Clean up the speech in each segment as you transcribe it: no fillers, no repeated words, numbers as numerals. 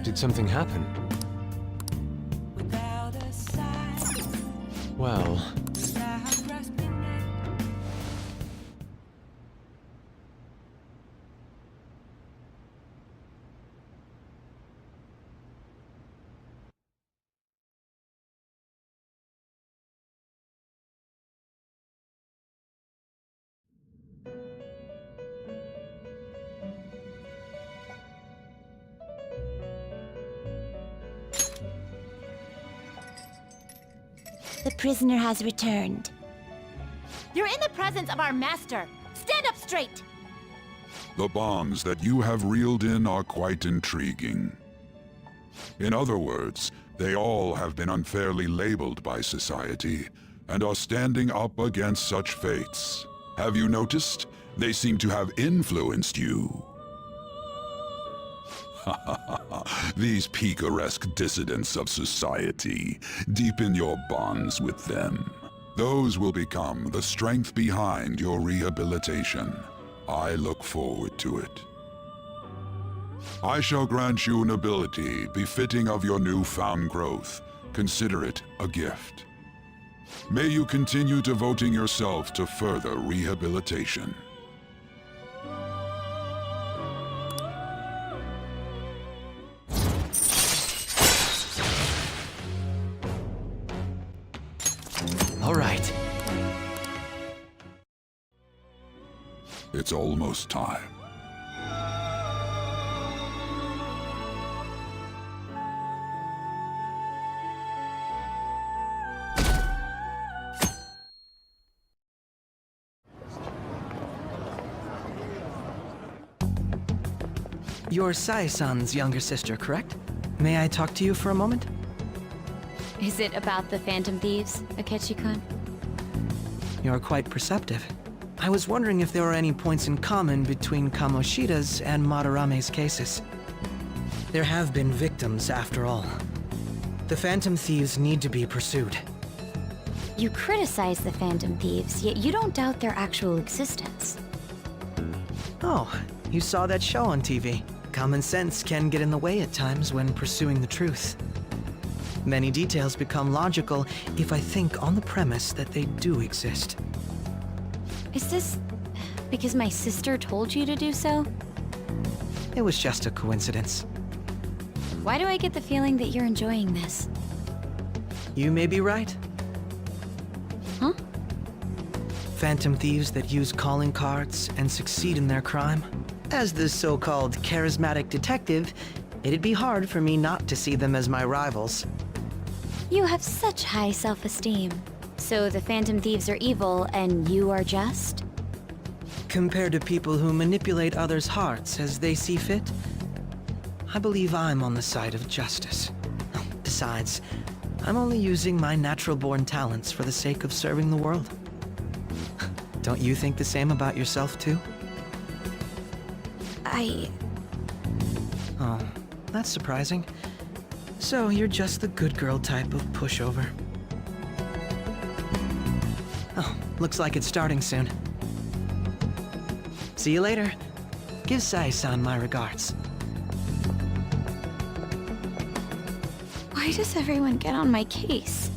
Did something happen? Well... The prisoner has returned. You're in the presence of our master. Stand up straight! The bonds that you have reeled in are quite intriguing. In other words, they all have been unfairly labeled by society, and are standing up against such fates. Have you noticed? They seem to have influenced you. These picaresque dissidents of society, deepen your bonds with them. Those will become the strength behind your rehabilitation. I look forward to it. I shall grant you an ability befitting of your newfound growth. Consider it a gift. May you continue devoting yourself to further rehabilitation. All right. It's almost time. You're Sai-san's younger sister, correct? May I talk to you for a moment? Is it about the Phantom Thieves, Akechi-kun? You're quite perceptive. I was wondering if there were any points in common between Kamoshida's and Madarame's cases. There have been victims, after all. The Phantom Thieves need to be pursued. You criticize the Phantom Thieves, yet you don't doubt their actual existence. Oh, you saw that show on TV. Common sense can get in the way at times when pursuing the truth. Many details become logical if I think on the premise that they do exist. Is this because my sister told you to do so? It was just a coincidence. Why do I get the feeling that you're enjoying this? You may be right. Huh? Phantom thieves that use calling cards and succeed in their crime. As the so-called charismatic detective, it'd be hard for me not to see them as my rivals. You have such high self-esteem. So the Phantom Thieves are evil, and you are just? Compared to people who manipulate others' hearts as they see fit, I believe I'm on the side of justice. Besides, I'm only using my natural-born talents for the sake of serving the world. Don't you think the same about yourself, too? Oh, that's surprising. So you're just the good girl type of pushover. Oh, looks like it's starting soon. See you later. Give Sai-san my regards. Why does everyone get on my case?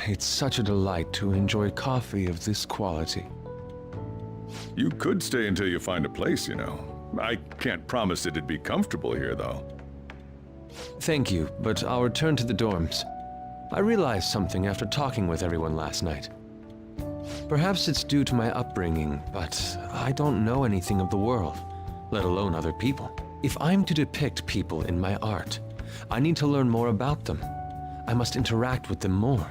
It's such a delight to enjoy coffee of this quality. You could stay until you find a place, you know. I can't promise it'd be comfortable here, though. Thank you, but I'll return to the dorms. I realized something after talking with everyone last night. Perhaps it's due to my upbringing, but I don't know anything of the world, let alone other people. If I'm to depict people in my art, I need to learn more about them. I must interact with them more.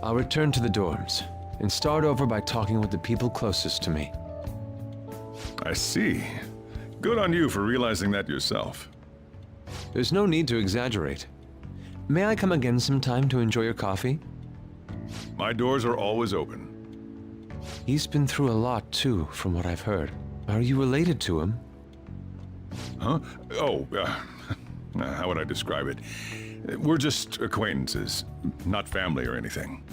I'll return to the dorms and start over by talking with the people closest to me. I see. Good on you for realizing that yourself. There's no need to exaggerate. May I come again sometime to enjoy your coffee? My doors are always open. He's been through a lot, too, from what I've heard. Are you related to him? Huh? Oh, how would I describe it? We're just acquaintances, not family or anything.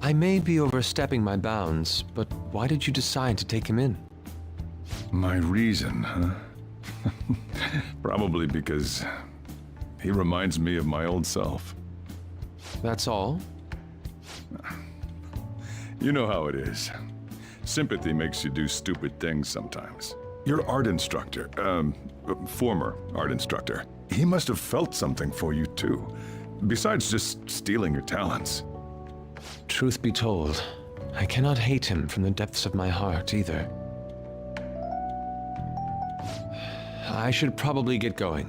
I may be overstepping my bounds, but why did you decide to take him in? My reason, huh? Probably because he reminds me of my old self. That's all? You know how it is. Sympathy makes you do stupid things sometimes. Your art instructor, former art instructor, he must have felt something for you too, besides just stealing your talents. Truth be told, I cannot hate him from the depths of my heart either. I should probably get going.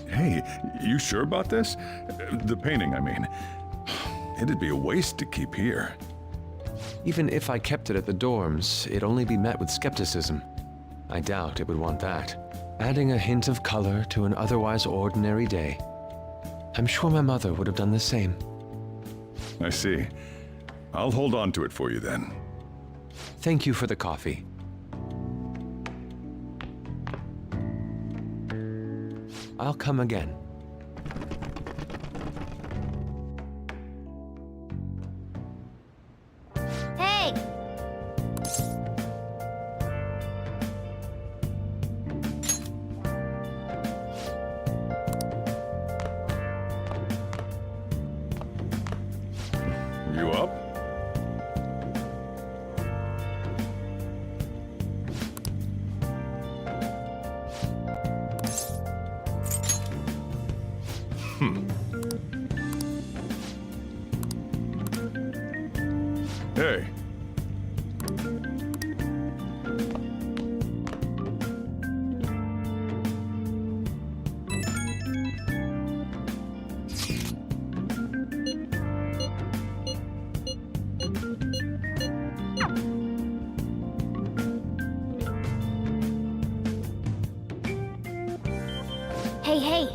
Hey, you sure about this? The painting, I mean. It'd be a waste to keep here. Even if I kept it at the dorms, it'd only be met with skepticism. I doubt it would want that. Adding a hint of color to an otherwise ordinary day. I'm sure my mother would have done the same. I see. I'll hold on to it for you then. Thank you for the coffee. I'll come again. Hey! You up? Hey. Hey, hey!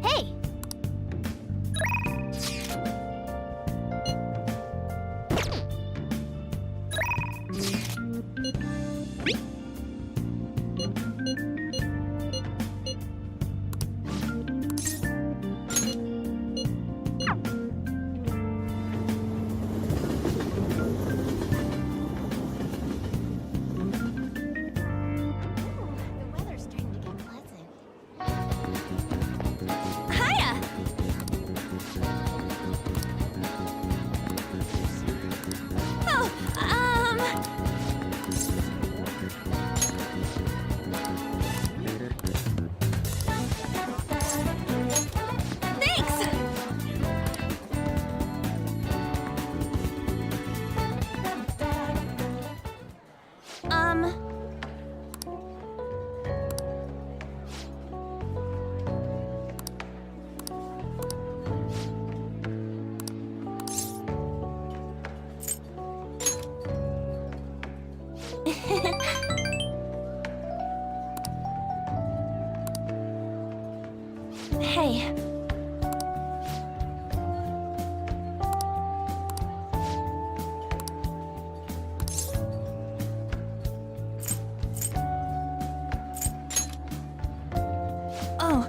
Hey! The weather's starting to get pleasant. Hiya! Oh, thanks! Hey. Oh.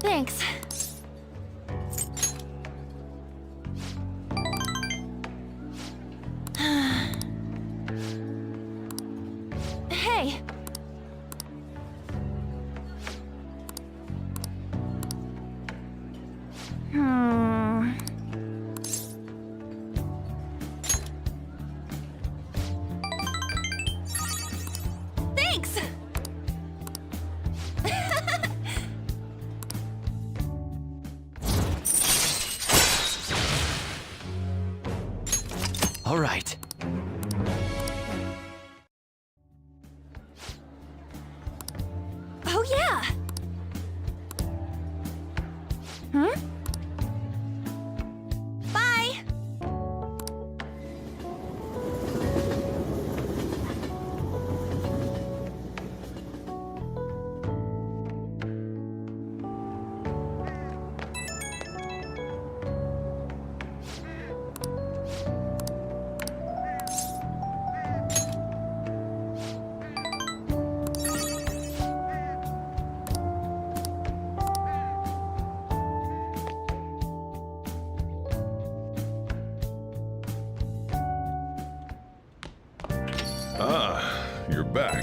Thanks. Hey. Thanks. All right. Oh, yeah! Hmm? Bye! Ah, you're back.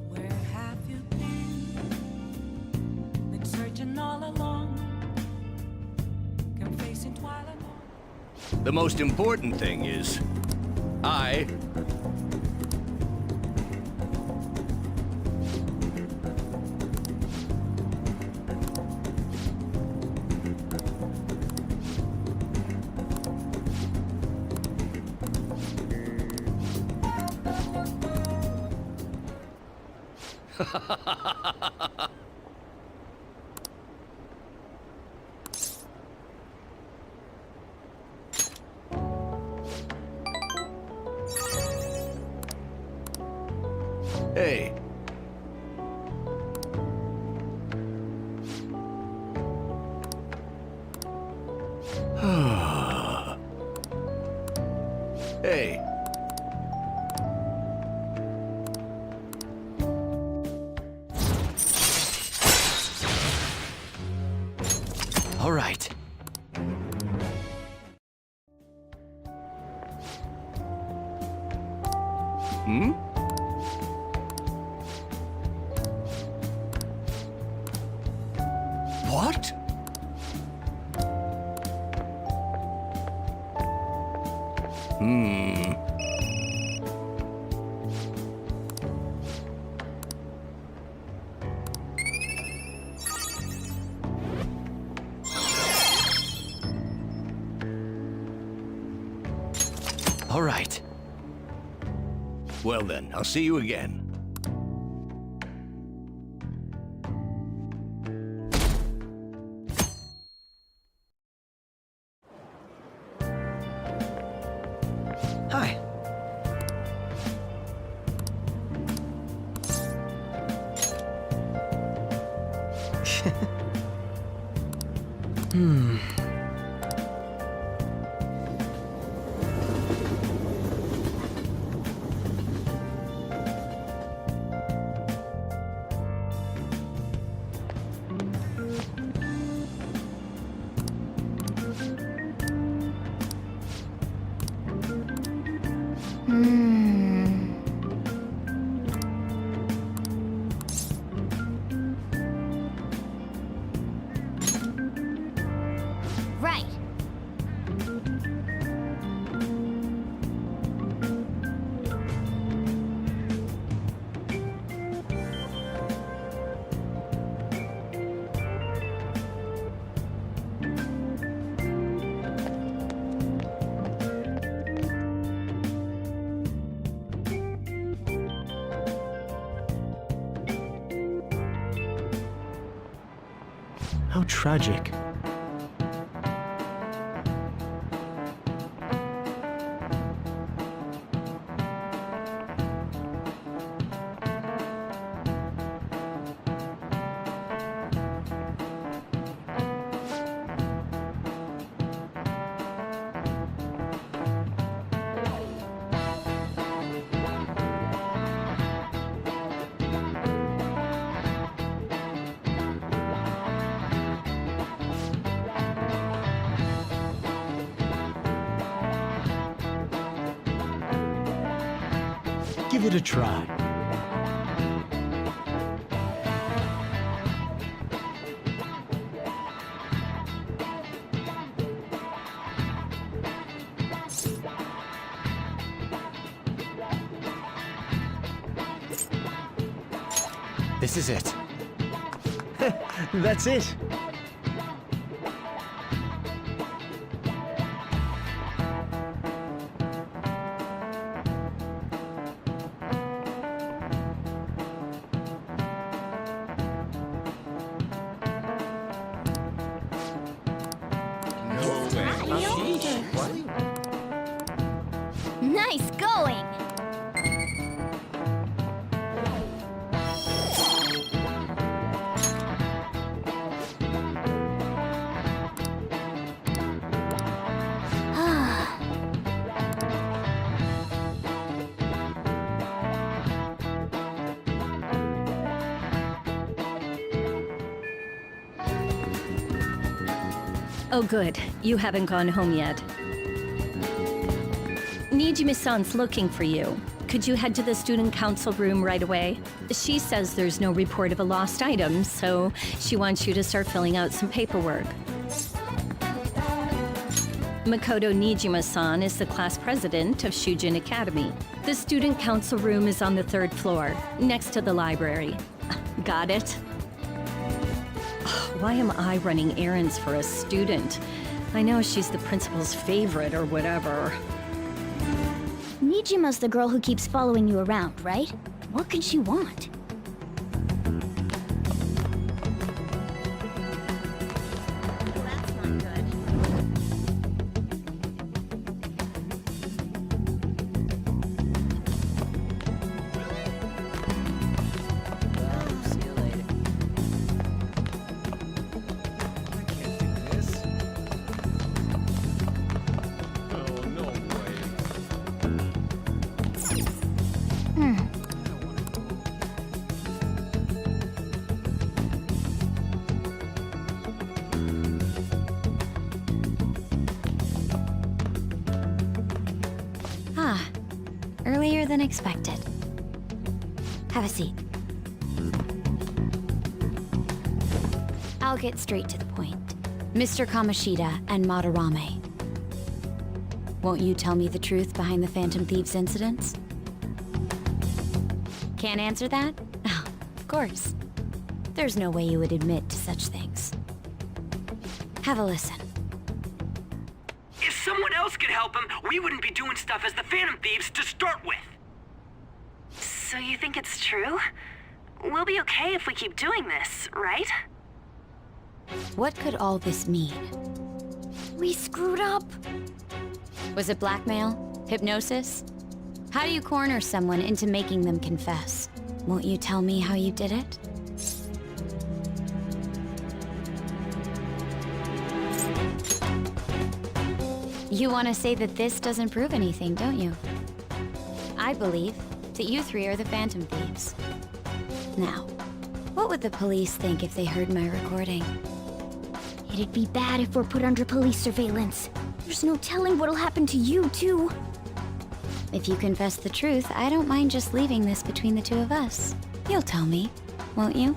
Where have you been? Been searching all along, confessing twilight. The most important thing is, I... Hey. Hey. All right. Hmm? What? Hmm. All right. Well then, I'll see you again. Hi. Right. How tragic. Give it a try. This is it. That's it. Nice going! Oh good, you haven't gone home yet. Nijime-san's looking for you. Could you head to the student council room right away? She says there's no report of a lost item, so she wants you to start filling out some paperwork. Makoto Nijime-san is the class president of Shujin Academy. The student council room is on the 3rd floor, next to the library. Got it? Why am I running errands for a student? I know she's the principal's favorite or whatever. Nijima's the girl who keeps following you around, right? What could she want? Earlier than expected. Have a seat. I'll get straight to the point. Mr. Kamoshida and Madarame. Won't you tell me the truth behind the Phantom Thieves incidents? Can't answer that? Oh, of course. There's no way you would admit to such things. Have a listen. If someone else could help him, we wouldn't be doing stuff as the Phantom Thieves to start with. So you think it's true? We'll be okay if we keep doing this, right? What could all this mean? We screwed up. Was it blackmail? Hypnosis? How do you corner someone into making them confess? Won't you tell me how you did it? You want to say that this doesn't prove anything, don't you? I believe that you three are the Phantom Thieves. Now, what would the police think if they heard my recording? It'd be bad if we're put under police surveillance. There's no telling what'll happen to you, too. If you confess the truth, I don't mind just leaving this between the two of us. You'll tell me, won't you?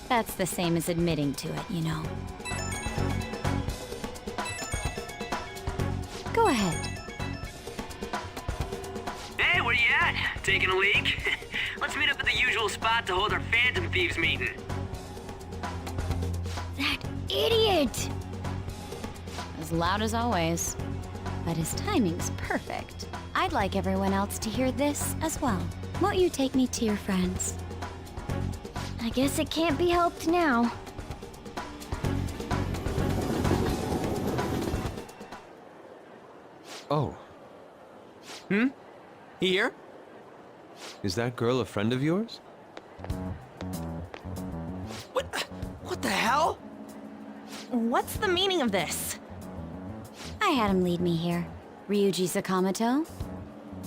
That's the same as admitting to it, you know. Go ahead. Hey, where you at? Taking a leak? Let's meet up at the usual spot to hold our Phantom Thieves meeting. That idiot! As loud as always. But his timing's perfect. I'd like everyone else to hear this as well. Won't you take me to your friends? I guess it can't be helped now. Oh. Here? Is that girl a friend of yours? What the hell? What's the meaning of this? I had him lead me here. Ryuji Sakamoto,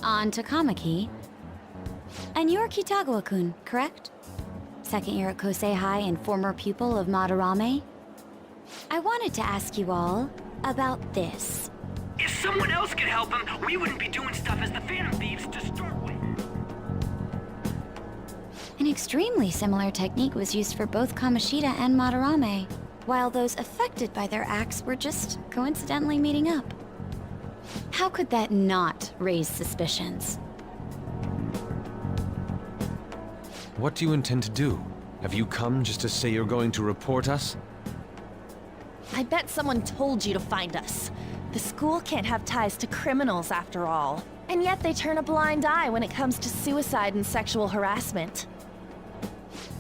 on to Kamaki, and you're Kitagawa-kun, correct? Second year at Kosei High and former pupil of Madarame. I wanted to ask you all about this. If someone else could help him, we wouldn't be doing stuff as the Phantom Thieves to start with. An extremely similar technique was used for both Kamoshida and Madarame, while those affected by their acts were just coincidentally meeting up. How could that not raise suspicions? What do you intend to do? Have you come just to say you're going to report us? I bet someone told you to find us. The school can't have ties to criminals after all. And yet they turn a blind eye when it comes to suicide and sexual harassment.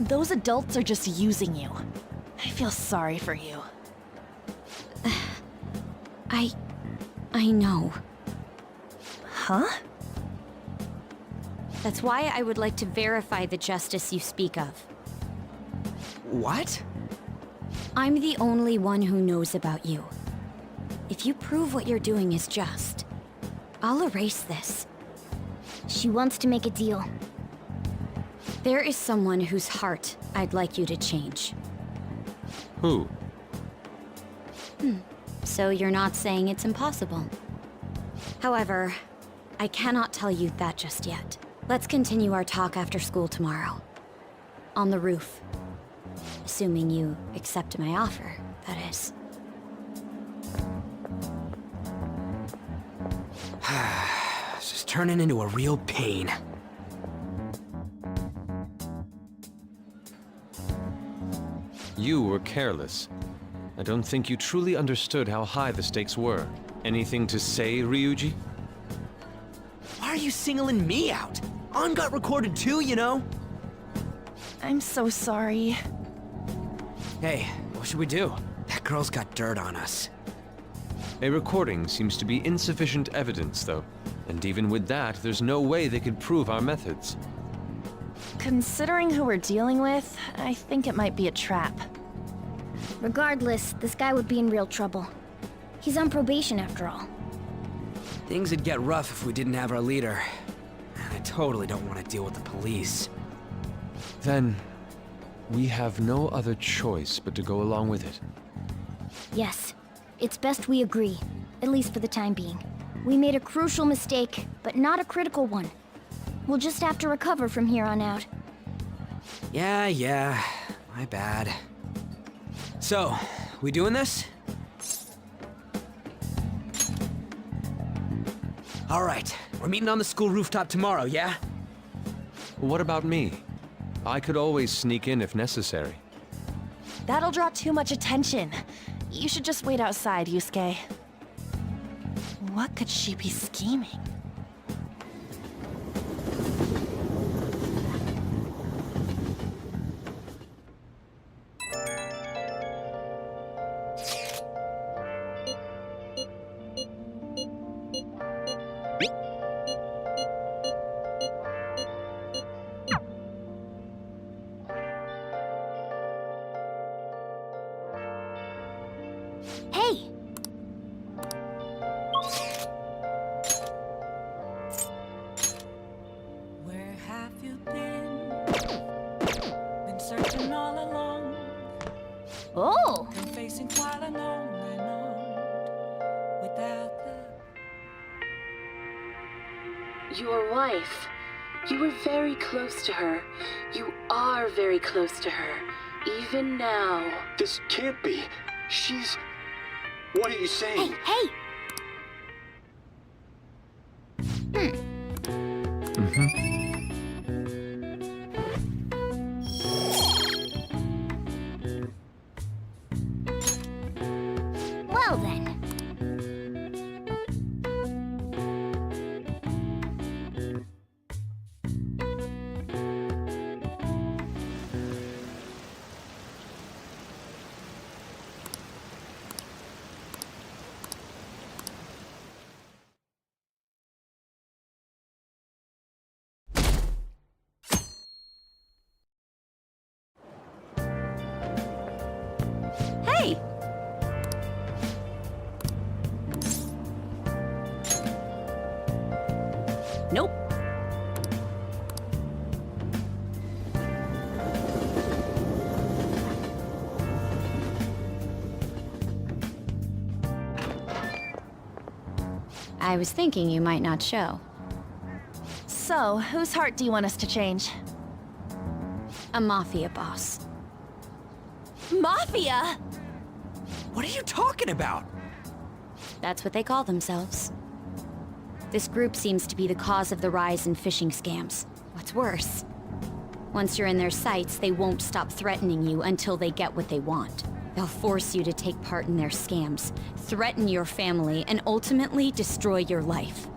Those adults are just using you. I feel sorry for you. I know. Huh? That's why I would like to verify the justice you speak of. What? I'm the only one who knows about you. If you prove what you're doing is just, I'll erase this. She wants to make a deal. There is someone whose heart I'd like you to change. Who? So you're not saying it's impossible. However, I cannot tell you that just yet. Let's continue our talk after school tomorrow. On the roof. Assuming you accept my offer, that is. It's just turning into a real pain. You were careless. I don't think you truly understood how high the stakes were. Anything to say, Ryuji? Why are you singling me out? On got recorded too, you know? I'm so sorry. Hey, what should we do? That girl's got dirt on us. A recording seems to be insufficient evidence, though. And even with that, there's no way they could prove our methods. Considering who we're dealing with, I think it might be a trap. Regardless, this guy would be in real trouble. He's on probation after all. Things would get rough if we didn't have our leader. And I totally don't want to deal with the police. Then, we have no other choice but to go along with it. Yes, it's best we agree, at least for the time being. We made a crucial mistake, but not a critical one. We'll just have to recover from here on out. Yeah, my bad. So, we doing this? All right, we're meeting on the school rooftop tomorrow, yeah? What about me? I could always sneak in if necessary. That'll draw too much attention. You should just wait outside, Yusuke. What could she be scheming? Hey! Where have you been? Been searching all along. Oh! Been facing quite a lonely note without the. Your wife. You were very close to her. You are very close to her. Even now. This can't be. She's... What are you saying? Hey! Well then. Hey! Nope. I was thinking you might not show. So, whose heart do you want us to change? A mafia boss. Mafia? What are you talking about? That's what they call themselves. This group seems to be the cause of the rise in phishing scams. What's worse, once you're in their sights, they won't stop threatening you until they get what they want. They'll force you to take part in their scams, threaten your family, and ultimately destroy your life.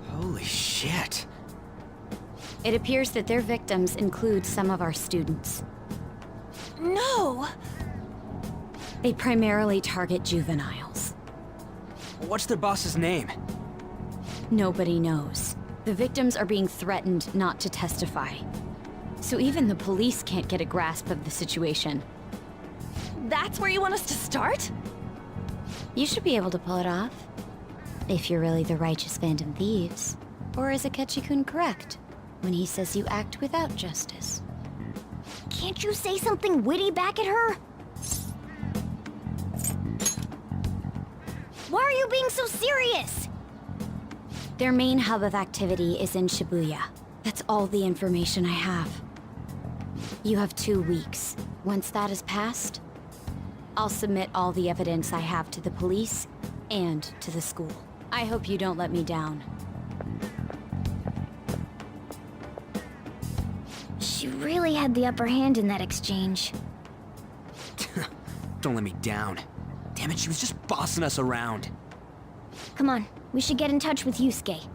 Holy shit. It appears that their victims include some of our students. No! They primarily target juveniles. What's their boss's name? Nobody knows. The victims are being threatened not to testify. So even the police can't get a grasp of the situation. That's where you want us to start? You should be able to pull it off. If you're really the righteous Phantom Thieves. Or is Akechi-kun correct when he says you act without justice? Can't you say something witty back at her? Why are you being so serious? Their main hub of activity is in Shibuya. That's all the information I have. You have 2 weeks. Once that is passed, I'll submit all the evidence I have to the police and to the school. I hope you don't let me down. She really had the upper hand in that exchange. Don't let me down. Damn it, she was just bossing us around. Come on, we should get in touch with Yusuke.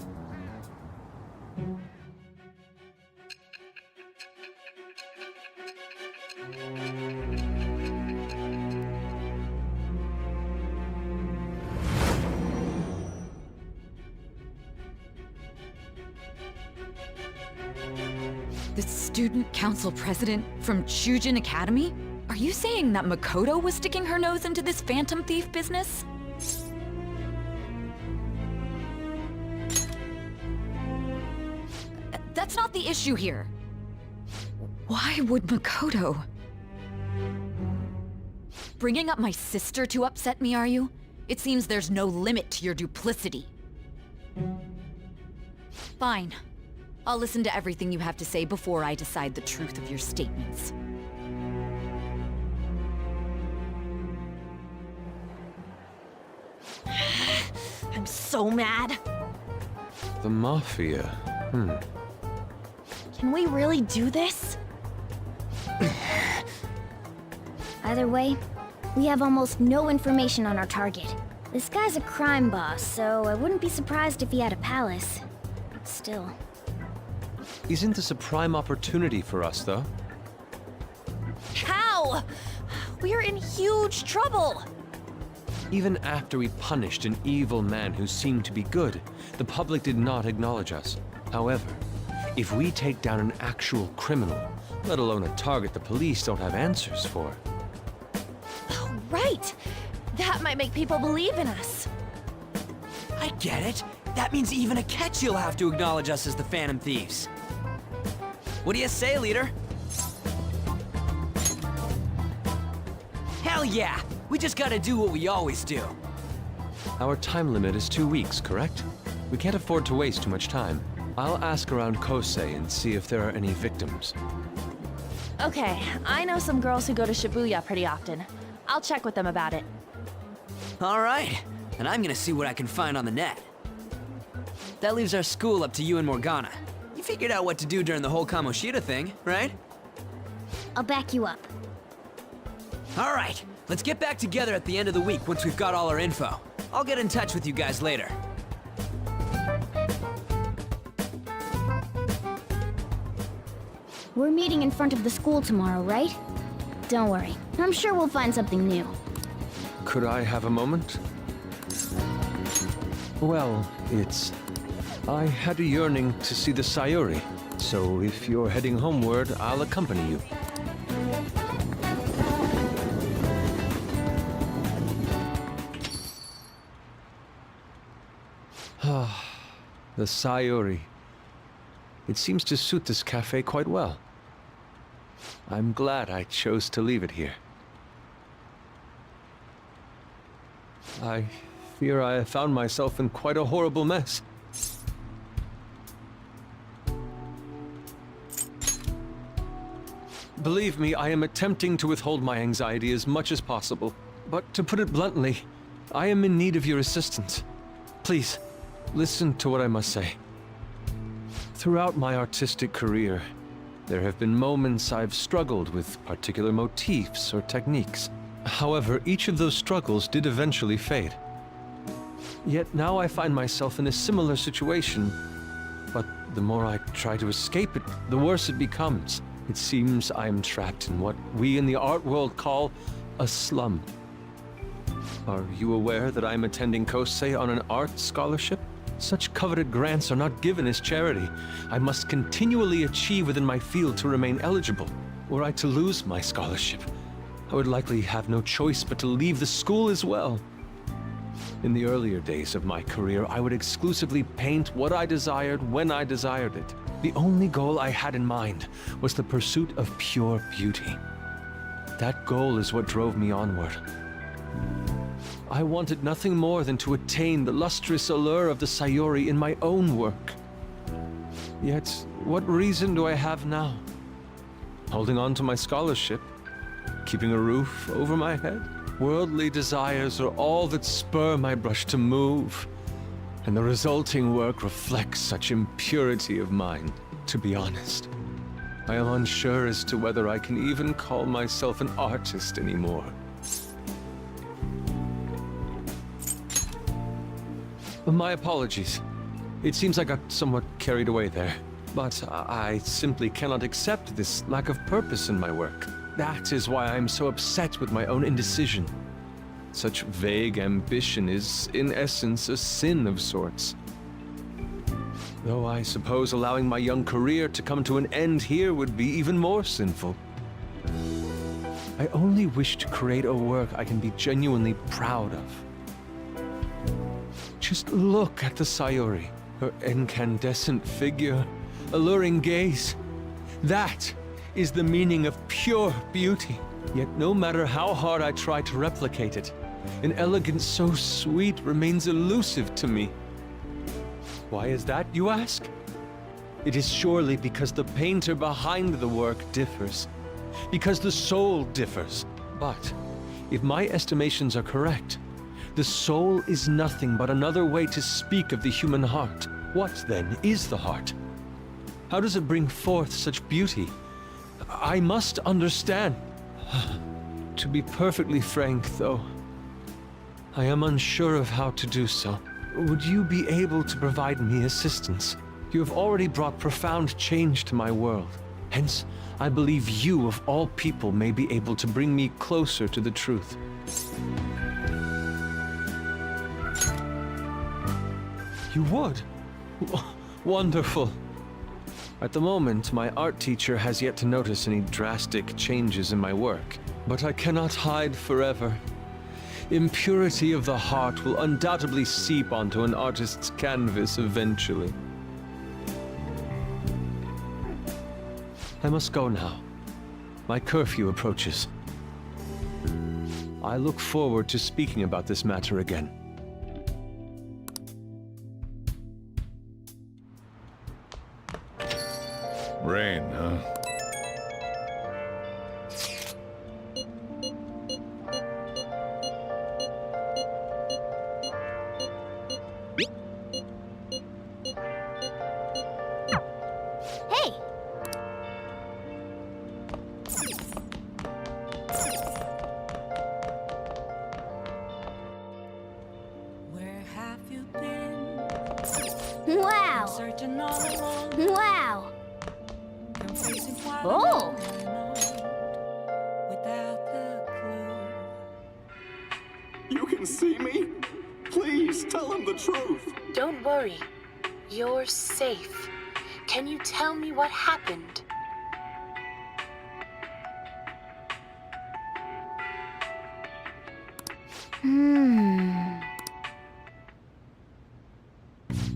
The student council president from Chujin Academy? Are you saying that Makoto was sticking her nose into this phantom thief business? That's not the issue here. Why would Makoto? Bringing up my sister to upset me, are you? It seems there's no limit to your duplicity. Fine. I'll listen to everything you have to say before I decide the truth of your statements. I'm so mad. The Mafia. Can we really do this? Either way, we have almost no information on our target. This guy's a crime boss, so I wouldn't be surprised if he had a palace. Still. Isn't this a prime opportunity for us, though? How? We're in huge trouble. Even after we punished an evil man who seemed to be good, the public did not acknowledge us. However, if we take down an actual criminal, let alone a target the police don't have answers for. Right. That might make people believe in us. I get it. That means even Akechi will have to acknowledge us as the Phantom Thieves. What do you say, leader? Hell yeah! We just gotta do what we always do. Our time limit is 2 weeks, correct? We can't afford to waste too much time. I'll ask around Kosei and see if there are any victims. Okay, I know some girls who go to Shibuya pretty often. I'll check with them about it. All right, and I'm gonna see what I can find on the net. That leaves our school up to you and Morgana. You figured out what to do during the whole Kamoshida thing, right? I'll back you up. All right, let's get back together at the end of the week once we've got all our info. I'll get in touch with you guys later. We're meeting in front of the school tomorrow, right? Don't worry, I'm sure we'll find something new. Could I have a moment? Well, I had a yearning to see the Sayuri, so if you're heading homeward, I'll accompany you. The Sayuri. It seems to suit this cafe quite well. I'm glad I chose to leave it here. I fear I have found myself in quite a horrible mess. Believe me, I am attempting to withhold my anxiety as much as possible. But to put it bluntly, I am in need of your assistance. Please, listen to what I must say. Throughout my artistic career, there have been moments I've struggled with particular motifs or techniques. However, each of those struggles did eventually fade. Yet now I find myself in a similar situation, but the more I try to escape it, the worse it becomes. It seems I am trapped in what we in the art world call a slum. Are you aware that I am attending Kosei on an art scholarship? Such coveted grants are not given as charity. I must continually achieve within my field to remain eligible. Were I to lose my scholarship, I would likely have no choice but to leave the school as well. In the earlier days of my career, I would exclusively paint what I desired when I desired it. The only goal I had in mind was the pursuit of pure beauty. That goal is what drove me onward. I wanted nothing more than to attain the lustrous allure of the Sayuri in my own work. Yet, what reason do I have now? Holding on to my scholarship? Keeping a roof over my head? Worldly desires are all that spur my brush to move, and the resulting work reflects such impurity of mind. To be honest, I am unsure as to whether I can even call myself an artist anymore. My apologies. It seems I got somewhat carried away there. But I simply cannot accept this lack of purpose in my work. That is why I am so upset with my own indecision. Such vague ambition is, in essence, a sin of sorts. Though I suppose allowing my young career to come to an end here would be even more sinful. I only wish to create a work I can be genuinely proud of. Just look at the Sayuri, her incandescent figure, alluring gaze. That is the meaning of pure beauty. Yet no matter how hard I try to replicate it, an elegance so sweet remains elusive to me. Why is that, you ask? It is surely because the painter behind the work differs, because the soul differs. But if my estimations are correct, the soul is nothing but another way to speak of the human heart. What, then, is the heart? How does it bring forth such beauty? I must understand. To be perfectly frank, though, I am unsure of how to do so. Would you be able to provide me assistance? You have already brought profound change to my world. Hence, I believe you, of all people, may be able to bring me closer to the truth. You would? Wonderful. At the moment, my art teacher has yet to notice any drastic changes in my work. But I cannot hide forever. Impurity of the heart will undoubtedly seep onto an artist's canvas eventually. I must go now. My curfew approaches. I look forward to speaking about this matter again. Rain, huh? Hey! Where have you been? Wow! Searching all along. Wow! Confusing why Oh! without the clue. You can see me? Please tell him the truth. Don't worry. You're safe. Can you tell me what happened?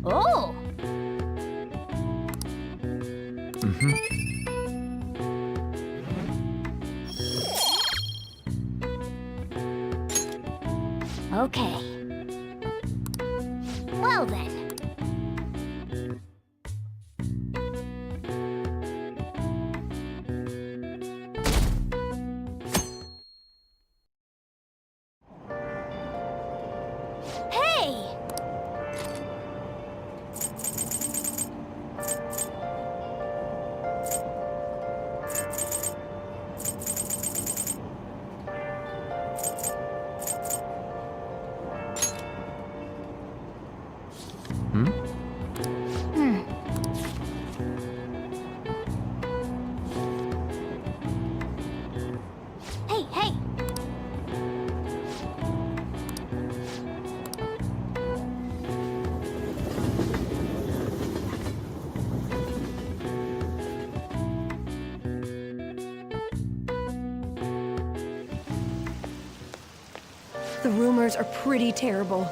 Oh! Okay. Well then. Hey! The rumors are pretty terrible.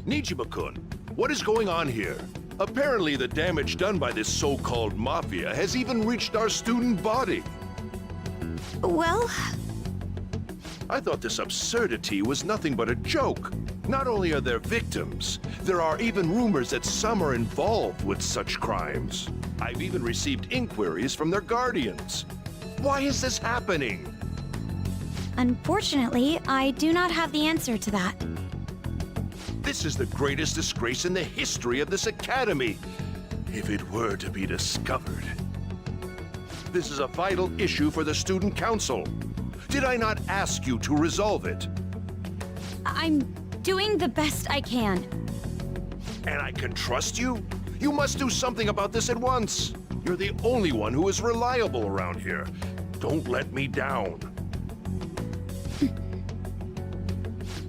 Nijima-kun, what is going on here? Apparently the damage done by this so-called mafia has even reached our student body. Well... I thought this absurdity was nothing but a joke. Not only are there victims, there are even rumors that some are involved with such crimes. I've even received inquiries from their guardians. Why is this happening? Unfortunately, I do not have the answer to that. This is the greatest disgrace in the history of this academy, if it were to be discovered. This is a vital issue for the student council. Did I not ask you to resolve it? I'm doing the best I can. And I can trust you? You must do something about this at once. You're the only one who is reliable around here. Don't let me down.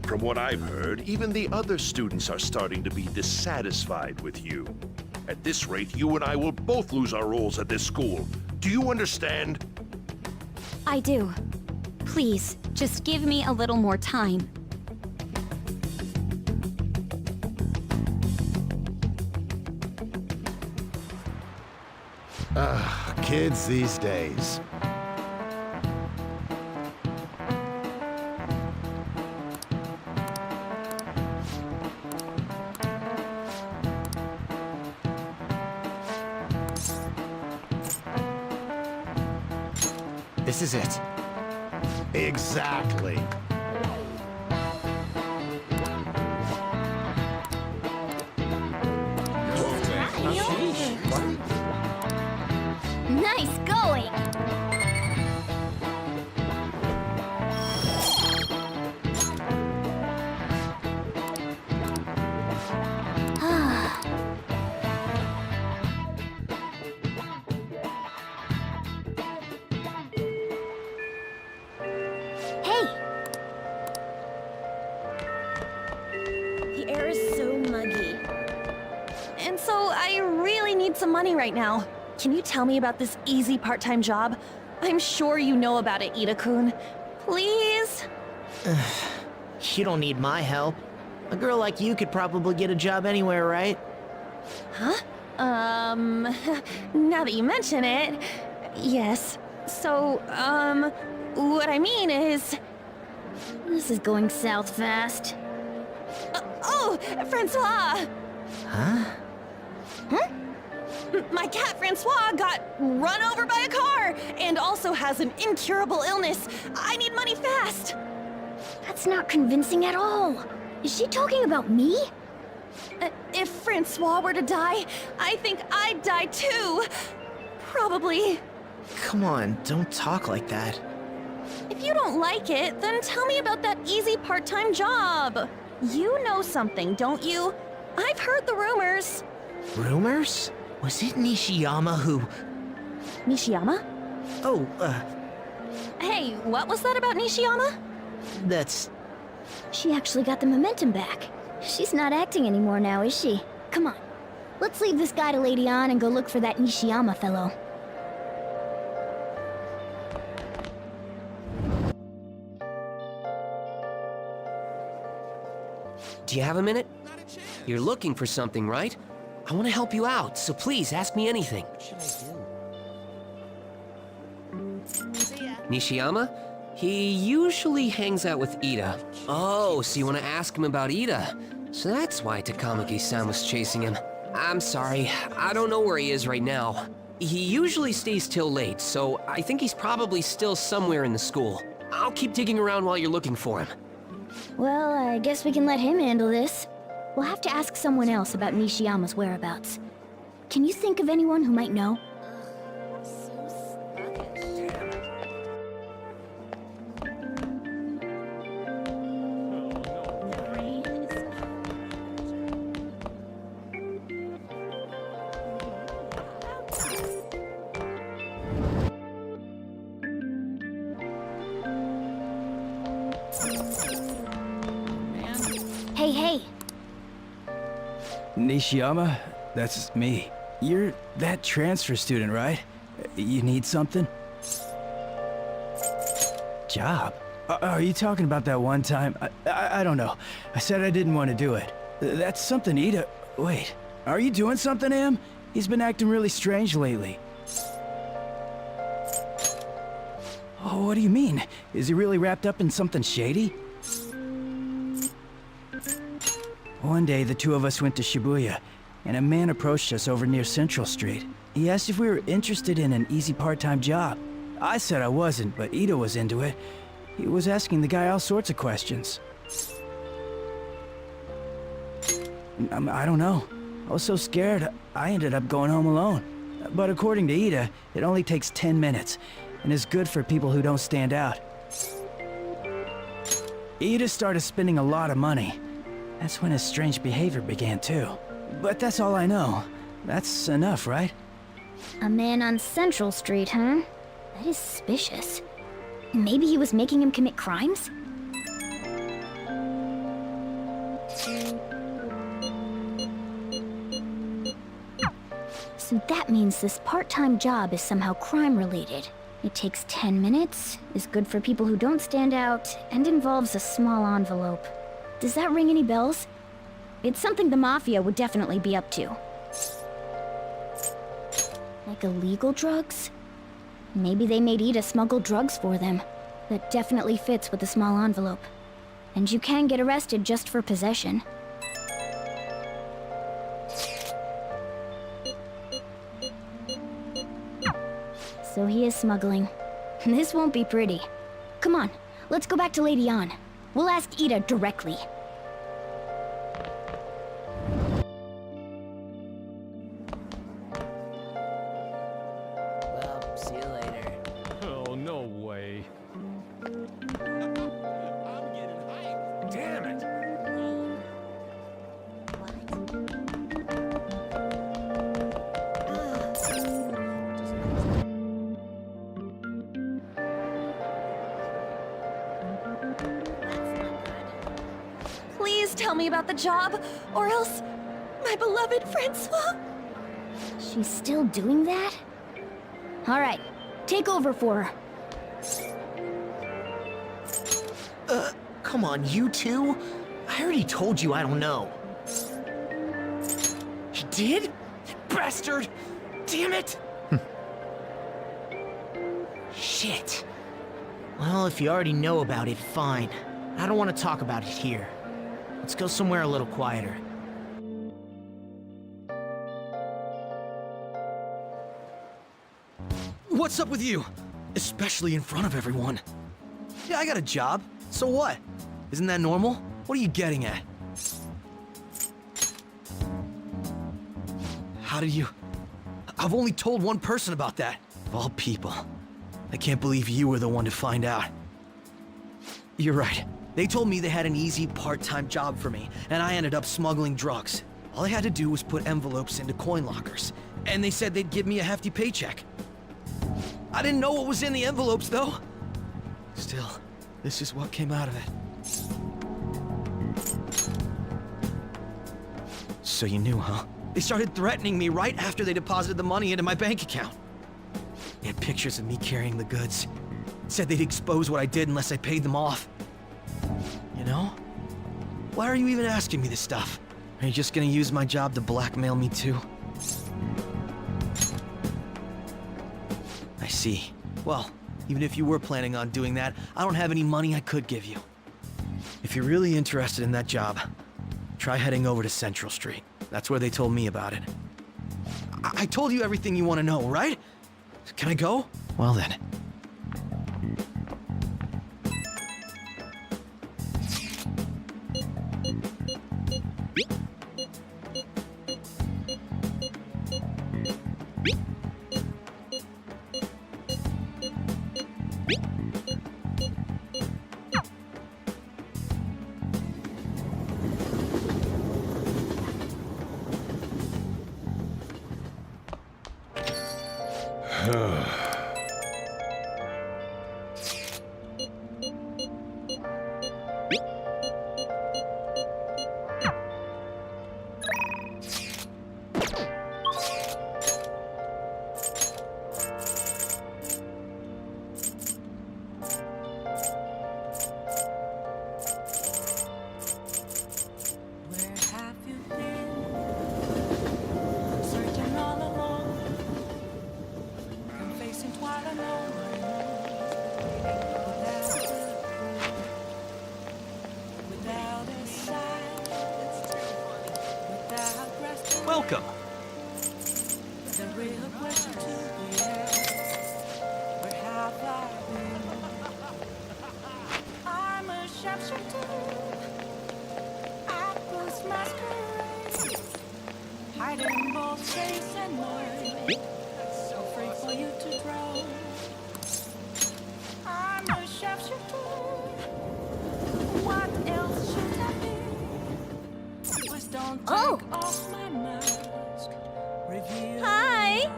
From what I've heard, even the other students are starting to be dissatisfied with you. At this rate, you and I will both lose our roles at this school. Do you understand? I do. Please, just give me a little more time. Kids these days. This is it. Exactly. Nice going! Hey! The air is so muggy. And so I really need some money right now. Can you tell me about this easy part-time job? I'm sure you know about it, Ida-kun. Please? You don't need my help. A girl like you could probably get a job anywhere, right? Huh? Now that you mention it, yes. So, what I mean is... This is going south fast. Oh, Francois! Huh? Huh? My cat Francois got run over by a car and also has an incurable illness. I need money fast. That's not convincing at all. Is she talking about me? If Francois were to die, I think I'd die too. Probably. Come on, don't talk like that. If you don't like it, then tell me about that easy part-time job. You know something, don't you? I've heard the rumors. Rumors? Was it Nishiyama who... Nishiyama? Oh, Hey, what was that about Nishiyama? that's... She actually got the momentum back. She's not acting anymore now, is she? Come on. Let's leave this guy to Lady On and go look for that Nishiyama fellow. Do you have a minute? You're looking for something, right? I want to help you out, so please ask me anything. Nishiyama? He usually hangs out with Ida. Oh, so you want to ask him about Ida? So that's why Takamaki-san was chasing him. I'm sorry, I don't know where he is right now. He usually stays till late, so I think he's probably still somewhere in the school. I'll keep digging around while you're looking for him. Well, I guess we can let him handle this. We'll have to ask someone else about Nishiyama's whereabouts. Can you think of anyone who might know? Hey, hey. Nishiyama, that's me. You're that transfer student, right? You need something? Job? Are you talking about that one time? I don't know. I said I didn't want to do it. That's something Ida... Wait, are you doing something, Am? He's been acting really strange lately. Oh, what do you mean? Is he really wrapped up in something shady? One day, the two of us went to Shibuya, and a man approached us over near Central Street. He asked if we were interested in an easy part-time job. I said I wasn't, but Ida was into it. He was asking the guy all sorts of questions. I don't know. I was so scared, I ended up going home alone. But according to Ida, it only takes 10 minutes, and is good for people who don't stand out. Ida started spending a lot of money. That's when his strange behavior began too. But that's all I know. That's enough, right? A man on Central Street, huh? That is suspicious. Maybe he was making him commit crimes? So that means this part-time job is somehow crime-related. It takes 10 minutes, is good for people who don't stand out, and involves a small envelope. Does that ring any bells? It's something the Mafia would definitely be up to. Like illegal drugs? Maybe they made Ida smuggle drugs for them. That definitely fits with the small envelope. And you can get arrested just for possession. So he is smuggling. This won't be pretty. Come on, let's go back to Lady An. We'll ask Ida directly. Well, see you later. Oh, no way. Damn it! Please tell me about the job, or else my beloved Francois. She's still doing that? Alright, take over for her. Come on, you two? I already told you I don't know. He did? Bastard! Damn it! Shit. Well, if you already know about it, fine. I don't want to talk about it here. Let's go somewhere a little quieter. What's up with you? Especially in front of everyone. Yeah, I got a job. So what? Isn't that normal? What are you getting at? How did you... I've only told one person about that. Of all people. I can't believe you were the one to find out. You're right. They told me they had an easy part-time job for me, and I ended up smuggling drugs. All I had to do was put envelopes into coin lockers, and they said they'd give me a hefty paycheck. I didn't know what was in the envelopes, though. Still, this is what came out of it. So you knew, huh? They started threatening me right after they deposited the money into my bank account. They had pictures of me carrying the goods. Said they'd expose what I did unless I paid them off. You know? Why are you even asking me this stuff? Are you just gonna use my job to blackmail me too? I see. Well, even if you were planning on doing that, I don't have any money I could give you. If you're really interested in that job, try heading over to Central Street. That's where they told me about it. I told you everything you want to know, right? Can I go? Well then. welcome. The real question to be asked, where have I been? I'm a sharpshooter. I was masquerade, hiding both face and mind. So free for you to drown. I'm a sharpshooter. What else should I be? Please don't take off my mask. Reveal. Hi!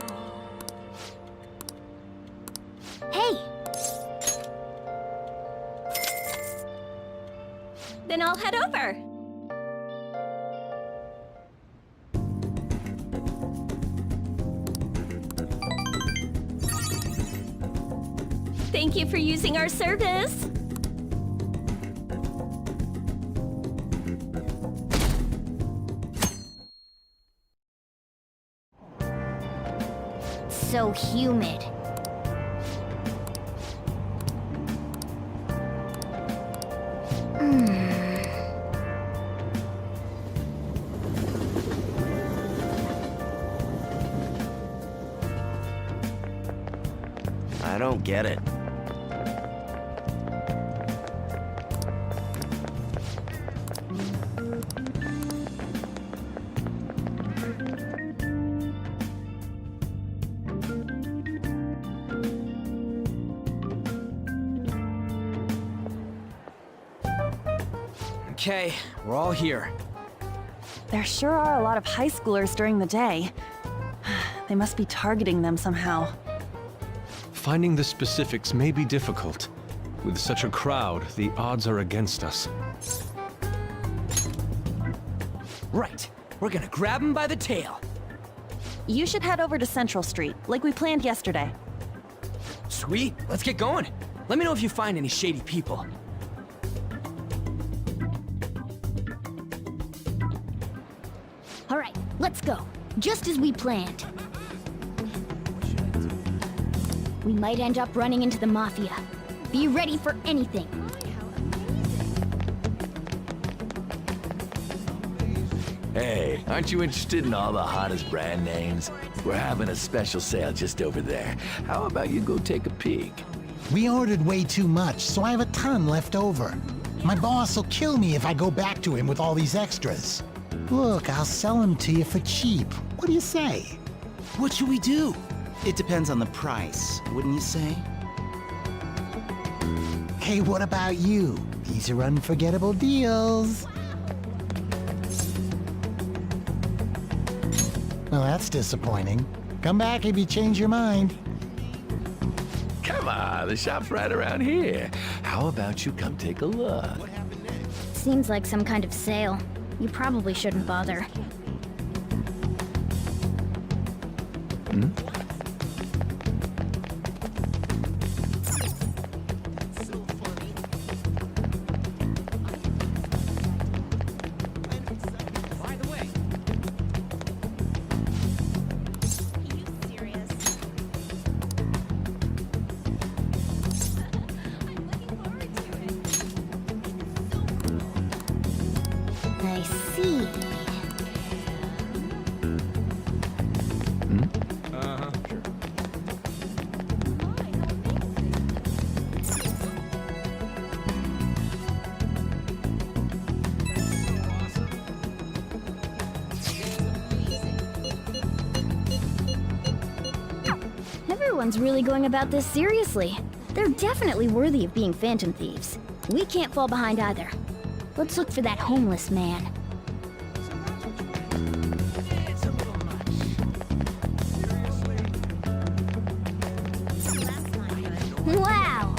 Hey! Then I'll head over. Thank you for using our service. So humid. I don't get it. Okay, we're all here. There sure are a lot of high schoolers during the day. They must be targeting them somehow. Finding the specifics may be difficult. With such a crowd, the odds are against us. Right, we're gonna grab him by the tail. You should head over to Central Street, like we planned yesterday. Sweet, let's get going. Let me know if you find any shady people. All right, let's go. Just as we planned. We might end up running into the Mafia. Be ready for anything. Hey, aren't you interested in all the hottest brand names? We're having a special sale just over there. How about you go take a peek? We ordered way too much, so I have a ton left over. My boss will kill me if I go back to him with all these extras. Look, I'll sell them to you for cheap. What do you say? What should we do? It depends on the price, wouldn't you say? Hey, what about you? These are unforgettable deals. Well, that's disappointing. Come back if you change your mind. Come on, the shop's right around here. How about you come take a look? Seems like some kind of sale. You probably shouldn't bother. I see. Everyone's really going about this seriously. They're definitely worthy of being phantom thieves. We can't fall behind either. Let's look for that homeless man. Wow!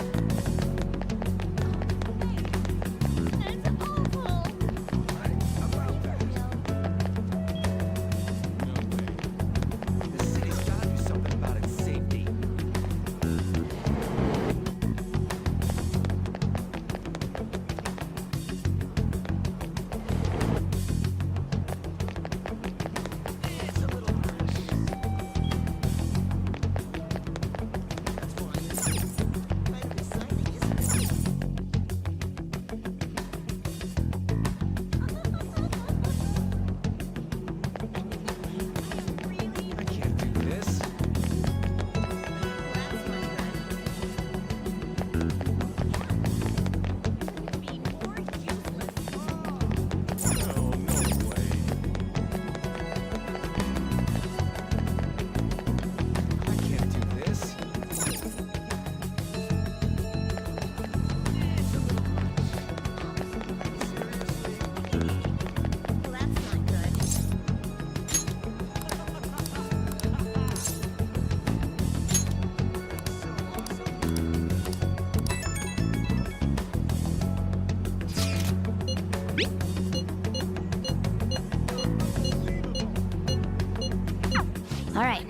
Alright,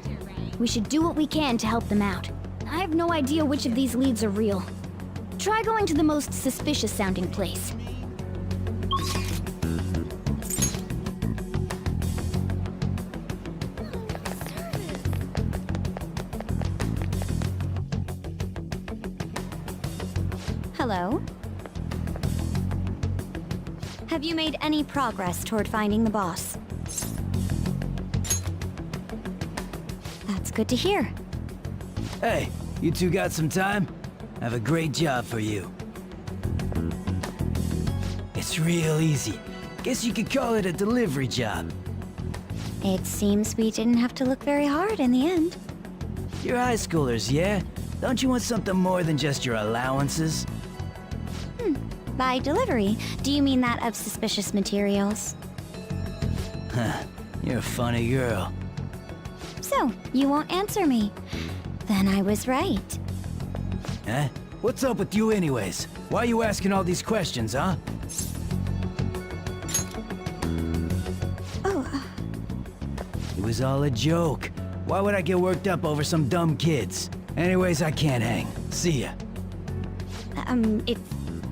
we should do what we can to help them out. I have no idea which of these leads are real. Try going to the most suspicious sounding place. Hello? Have you made any progress toward finding the boss? That's good to hear. Hey, you two got some time? I have a great job for you. It's real easy. Guess you could call it a delivery job. It seems we didn't have to look very hard in the end. You're high schoolers, yeah? Don't you want something more than just your allowances? By delivery, do you mean that of suspicious materials? Huh, you're a funny girl. So, you won't answer me. Then I was right. Huh? What's up with you anyways? Why are you asking all these questions, huh? Oh. It was all a joke. Why would I get worked up over some dumb kids? Anyways, I can't hang. See ya. If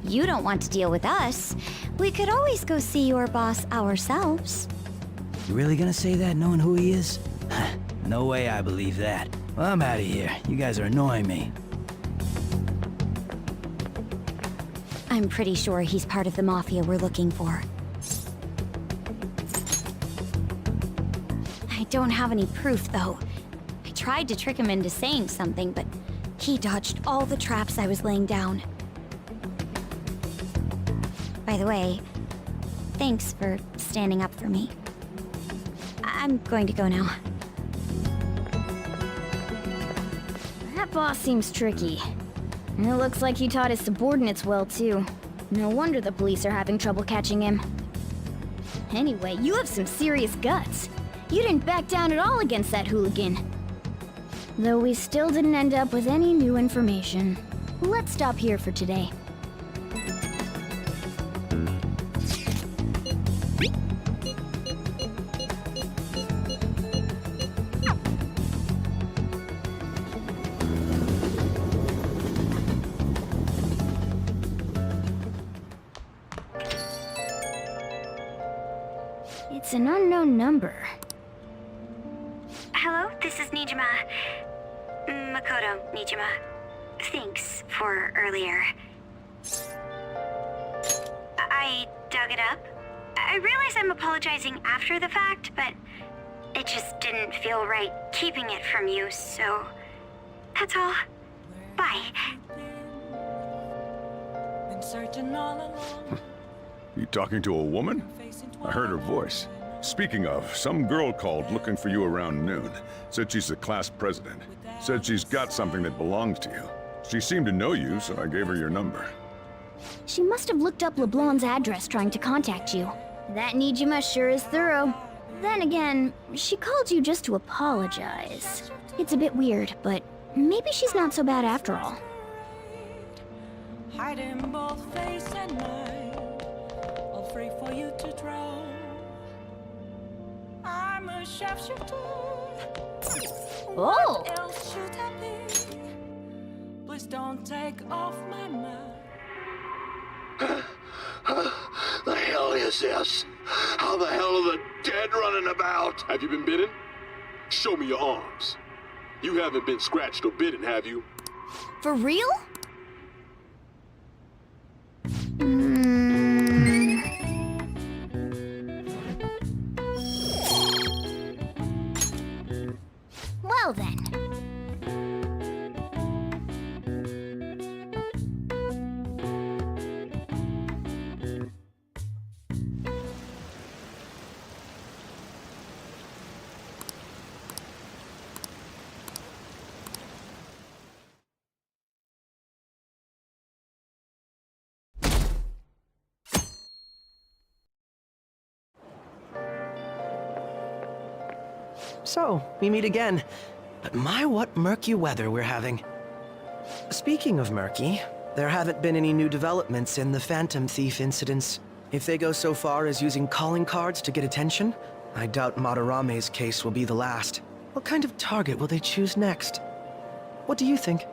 you don't want to deal with us, we could always go see your boss ourselves. You really gonna say that knowing who he is? No way I believe that. Well, I'm out of here. You guys are annoying me. I'm pretty sure he's part of the mafia we're looking for. I don't have any proof, though. I tried to trick him into saying something, but he dodged all the traps I was laying down. By the way, thanks for standing up for me. I'm going to go now. That boss seems tricky. And it looks like he taught his subordinates well, too. No wonder the police are having trouble catching him. Anyway, you have some serious guts. You didn't back down at all against that hooligan. Though we still didn't end up with any new information. Let's stop here for today. It's an unknown number. Hello, this is Nijima. Makoto Nijima. Thanks for earlier. I dug it up. I realize I'm apologizing after the fact, but it just didn't feel right keeping it from you, so that's all. Bye. Been searching all along. You talking to a woman? I heard her voice. Speaking of, some girl called looking for you around noon. Said she's the class president. Said she's got something that belongs to you. She seemed to know you, so I gave her your number. She must have looked up LeBlanc's address trying to contact you. That Nijima sure is thorough. Then again, she called you just to apologize. It's a bit weird, but maybe she's not so bad after all. Hiding both face and mind, all free for you to draw. I'm a sharpshooter. Oh! What else should I be? Please don't take off my mind. The hell is this? How the hell are the dead running about? Have you been bitten? Show me your arms. You haven't been scratched or bitten, have you? For real? Well then. So, we meet again. But my, what murky weather we're having. Speaking of murky, there haven't been any new developments in the Phantom Thief incidents. If they go so far as using calling cards to get attention, I doubt Madarame's case will be the last. What kind of target will they choose next? What do you think?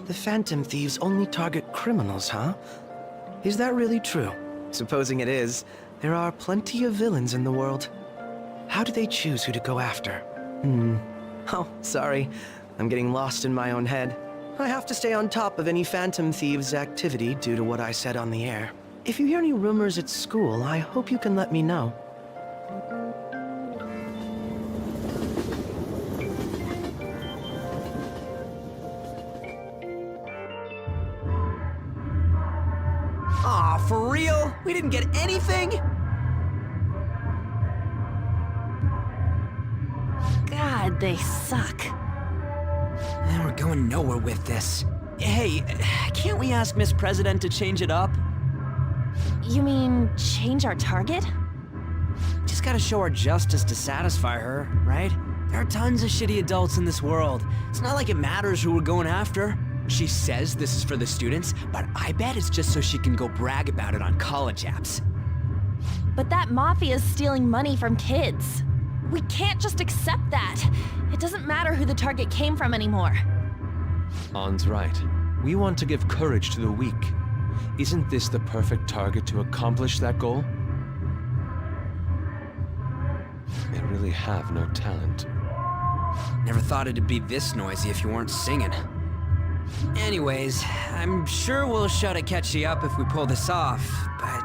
The Phantom Thieves only target criminals, huh? Is that really true? Supposing it is, there are plenty of villains in the world. How do they choose who to go after? Oh, sorry. I'm getting lost in my own head. I have to stay on top of any Phantom Thieves' activity due to what I said on the air. If you hear any rumors at school, I hope you can let me know. Aw, for real? We didn't get anything? God, they suck. And we're going nowhere with this. Hey, can't we ask Miss President to change it up? You mean change our target? Just gotta show our justice to satisfy her, right? There are tons of shitty adults in this world. It's not like it matters who we're going after. She says this is for the students, but I bet it's just so she can go brag about it on college apps. But that mafia's stealing money from kids. We can't just accept that. It doesn't matter who the target came from anymore. An's right. We want to give courage to the weak. Isn't this the perfect target to accomplish that goal? They really have no talent. Never thought it'd be this noisy if you weren't singing. Anyways, I'm sure we'll shut Akechi up if we pull this off, but...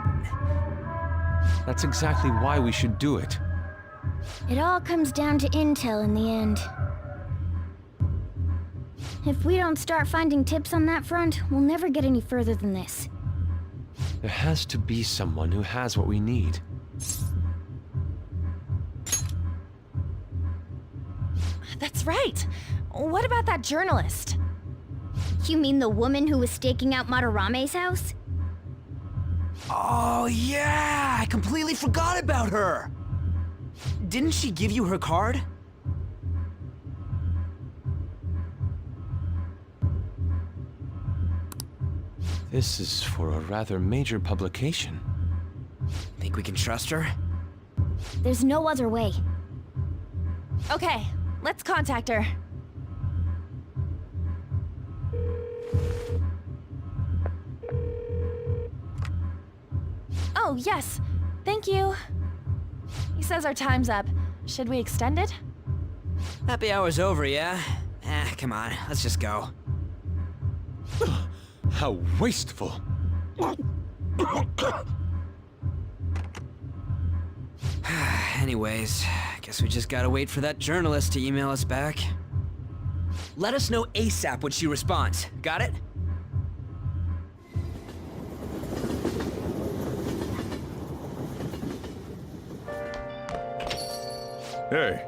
That's exactly why we should do it. It all comes down to intel in the end. If we don't start finding tips on that front, we'll never get any further than this. There has to be someone who has what we need. That's right. What about that journalist? You mean the woman who was staking out Madarame's house? Oh yeah! I completely forgot about her! Didn't she give you her card? This is for a rather major publication. Think we can trust her? There's no other way. Okay, let's contact her. Oh, yes. Thank you. He says our time's up. Should we extend it? Happy hour's over, yeah? Come on, let's just go. How wasteful. Anyways, guess we just gotta wait for that journalist to email us back. Let us know ASAP when she responds. Got it? Hey.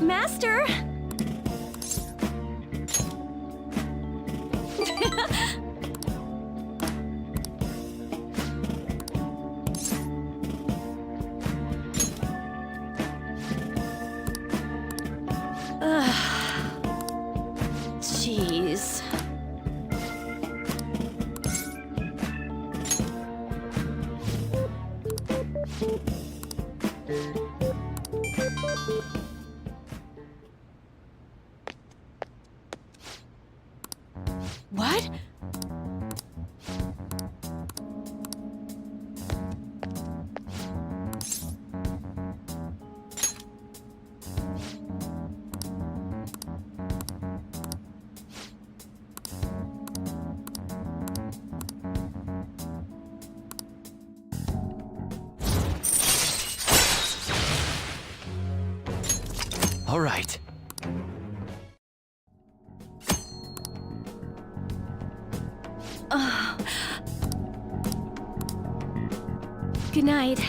Master! Jeez. What? All right. Good night.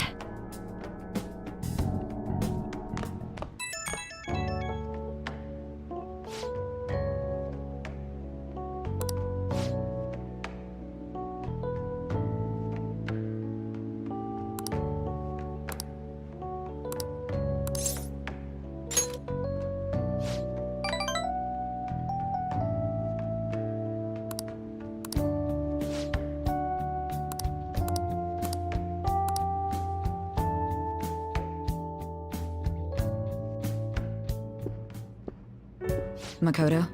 Makoto?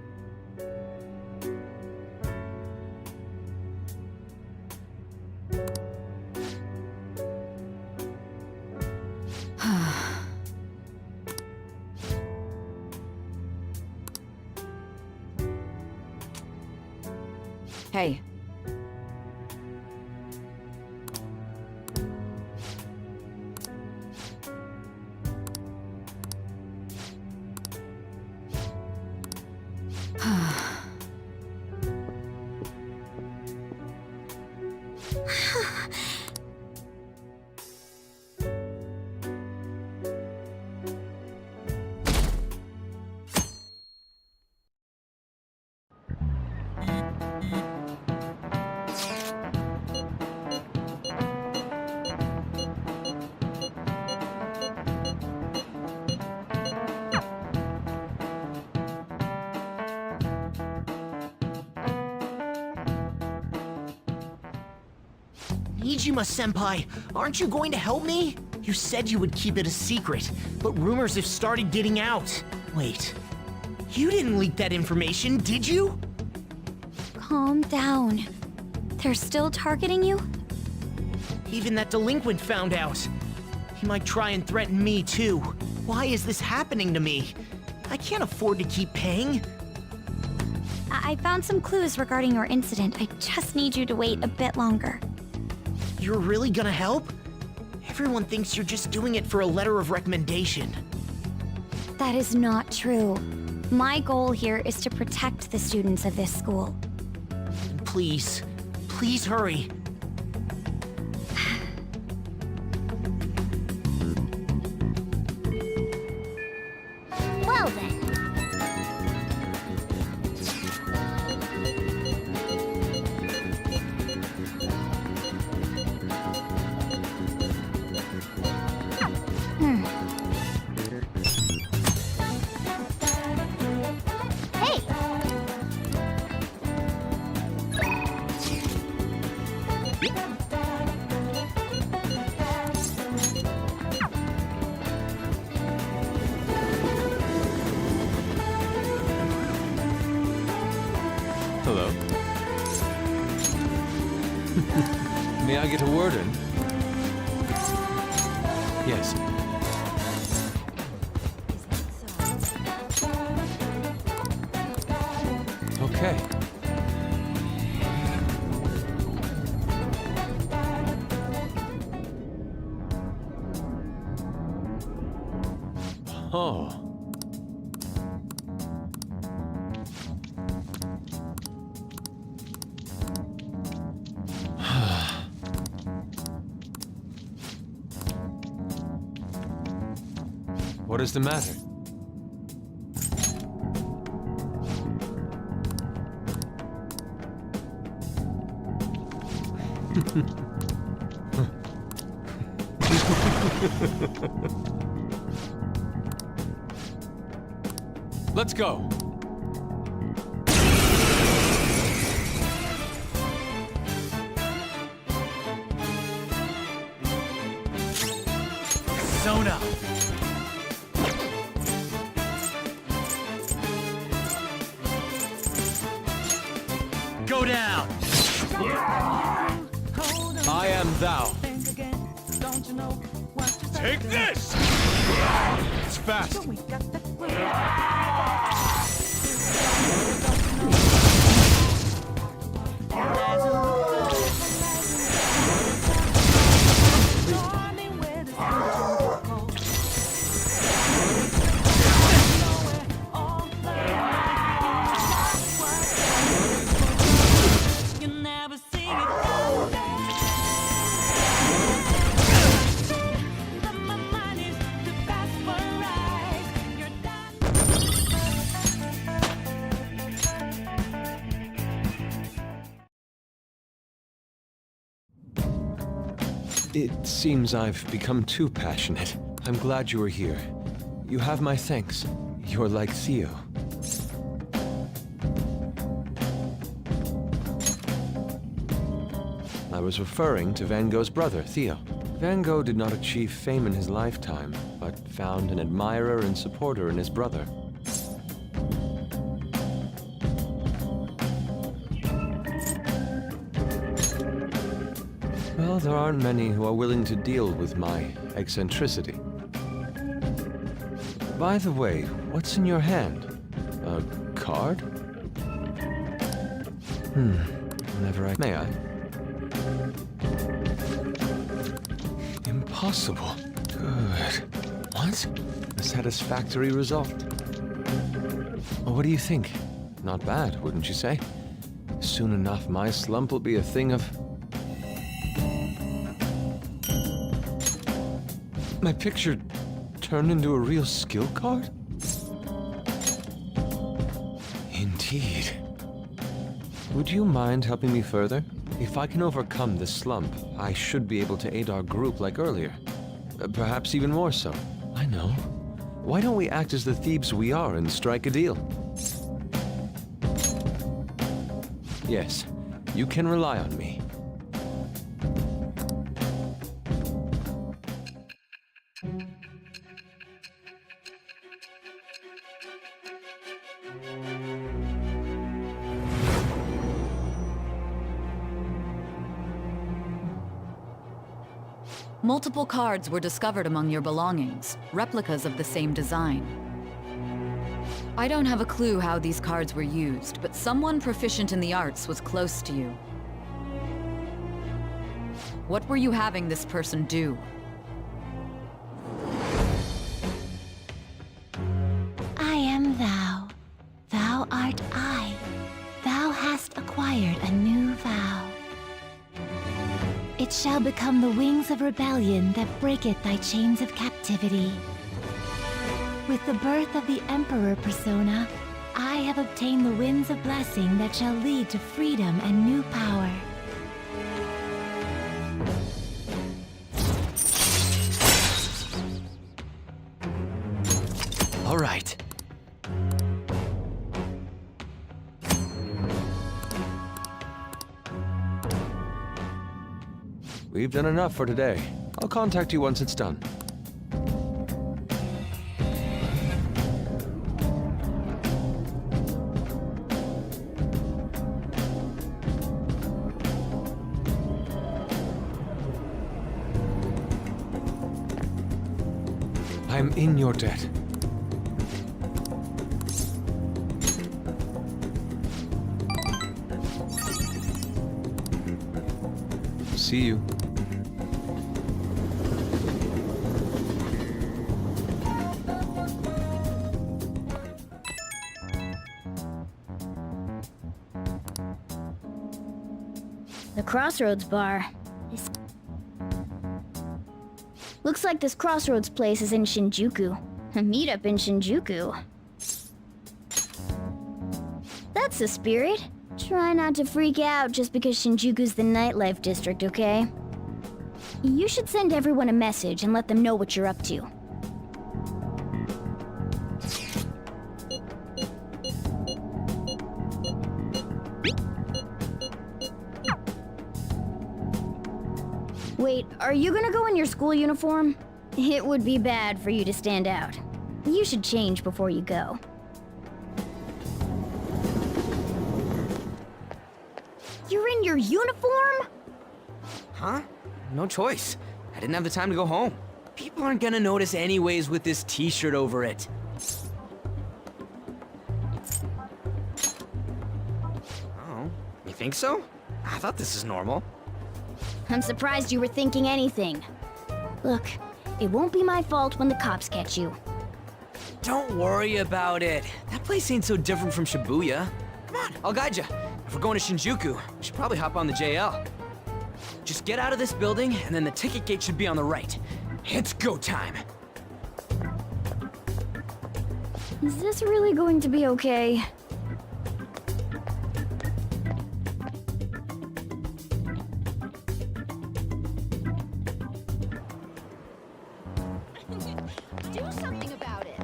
Hey. Nijima-senpai, aren't you going to help me? You said you would keep it a secret, but rumors have started getting out. Wait, you didn't leak that information, did you? Calm down. They're still targeting you? Even that delinquent found out. He might try and threaten me too. Why is this happening to me? I can't afford to keep paying. I found some clues regarding your incident. I just need you to wait a bit longer. You're really gonna help? Everyone thinks you're just doing it for a letter of recommendation. That is not true. My goal here is to protect the students of this school. Please, please hurry. Well then. Hey! Hello. May I get a word in? Yes. Okay. Oh. What is the matter? Let's go. Sona! Go down! I am thou. Take this! It's fast. It seems I've become too passionate. I'm glad you were here. You have my thanks. You're like Theo. I was referring to Van Gogh's brother, Theo. Van Gogh did not achieve fame in his lifetime, but found an admirer and supporter in his brother. there aren't many who are willing to deal with my eccentricity. By the way, what's in your hand? A card? Whenever I... May I? Impossible. Good. What? A satisfactory result. Well, what do you think? Not bad, wouldn't you say? Soon enough, my slump will be a thing of... My picture turned into a real skill card? Indeed. Would you mind helping me further? If I can overcome this slump, I should be able to aid our group like earlier. Perhaps even more so. I know. Why don't we act as the thieves we are and strike a deal? Yes, you can rely on me. Multiple cards were discovered among your belongings, replicas of the same design. I don't have a clue how these cards were used, but someone proficient in the arts was close to you. What were you having this person do? I am thou. Thou art I. Thou hast acquired a new vow. It shall become the wings of rebellion that breaketh thy chains of captivity. With the birth of the Emperor persona, I have obtained the winds of blessing that shall lead to freedom and new power. All right. We've done enough for today. I'll contact you once it's done. I'm in your debt. See you. The Crossroads Bar. Looks like this Crossroads place is in Shinjuku. A meetup in Shinjuku. That's the spirit. Try not to freak out just because Shinjuku's the nightlife district, okay? You should send everyone a message and let them know what you're up to. Wait, are you gonna go in your school uniform? It would be bad for you to stand out. You should change before you go. You're in your uniform? Huh? No choice. I didn't have the time to go home. People aren't gonna notice anyways with this t-shirt over it. Oh, you think so? I thought this is normal. I'm surprised you were thinking anything. Look, it won't be my fault when the cops catch you. Don't worry about it. That place ain't so different from Shibuya. Come on, I'll guide you. If we're going to Shinjuku, we should probably hop on the JL. Just get out of this building, and then the ticket gate should be on the right. It's go time. Is this really going to be okay? Do something about it.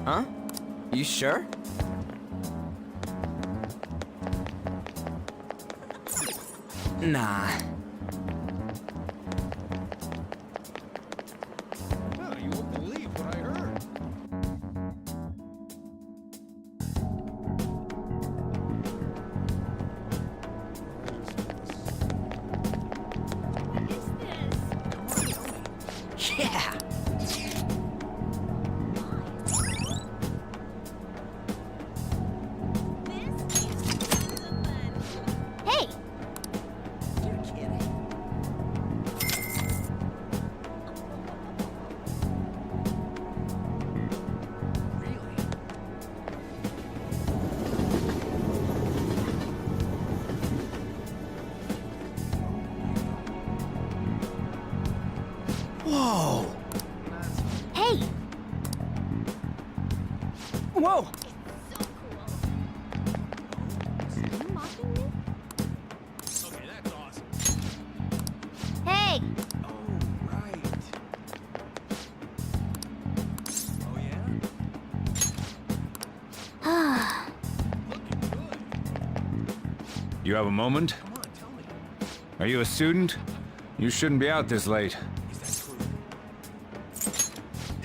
Huh? You sure? Nah. Well, you won't believe what I heard. Whoa! Hey! You have a moment? Are you a student? You shouldn't be out this late.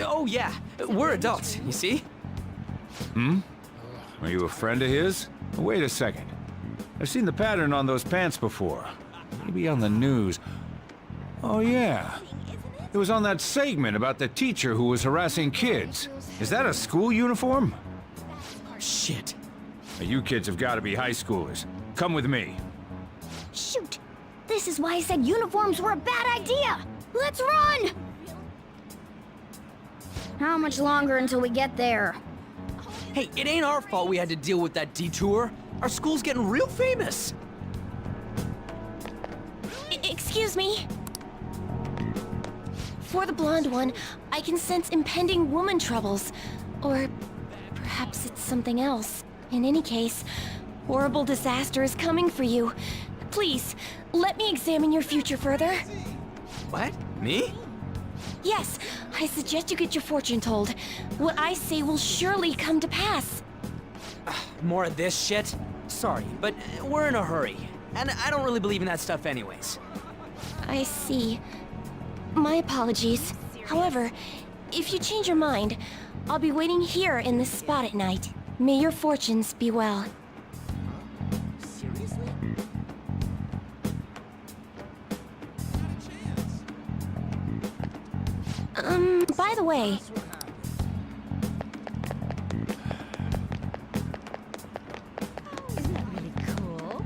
Oh yeah, we're adults, you see? Hmm? Are you a friend of his? Wait a second. I've seen the pattern on those pants before. Maybe on the news. Oh yeah. It was on that segment about the teacher who was harassing kids. Is that a school uniform? Shit. Now, you kids have got to be high schoolers. Come with me. Shoot! This is why I said uniforms were a bad idea! Let's run! How much longer until we get there? Hey, it ain't our fault we had to deal with that detour. Our school's getting real famous. Excuse me? For the blonde one, I can sense impending woman troubles. Or perhaps it's something else. In any case, horrible disaster is coming for you. Please, let me examine your future further. What? Me? Yes, I suggest you get your fortune told. What I say will surely come to pass. More of this shit? Sorry, but we're in a hurry. And I don't really believe in that stuff anyways. I see. My apologies. However, if you change your mind, I'll be waiting here in this spot at night. May your fortunes be well. By the way... Isn't that really cool?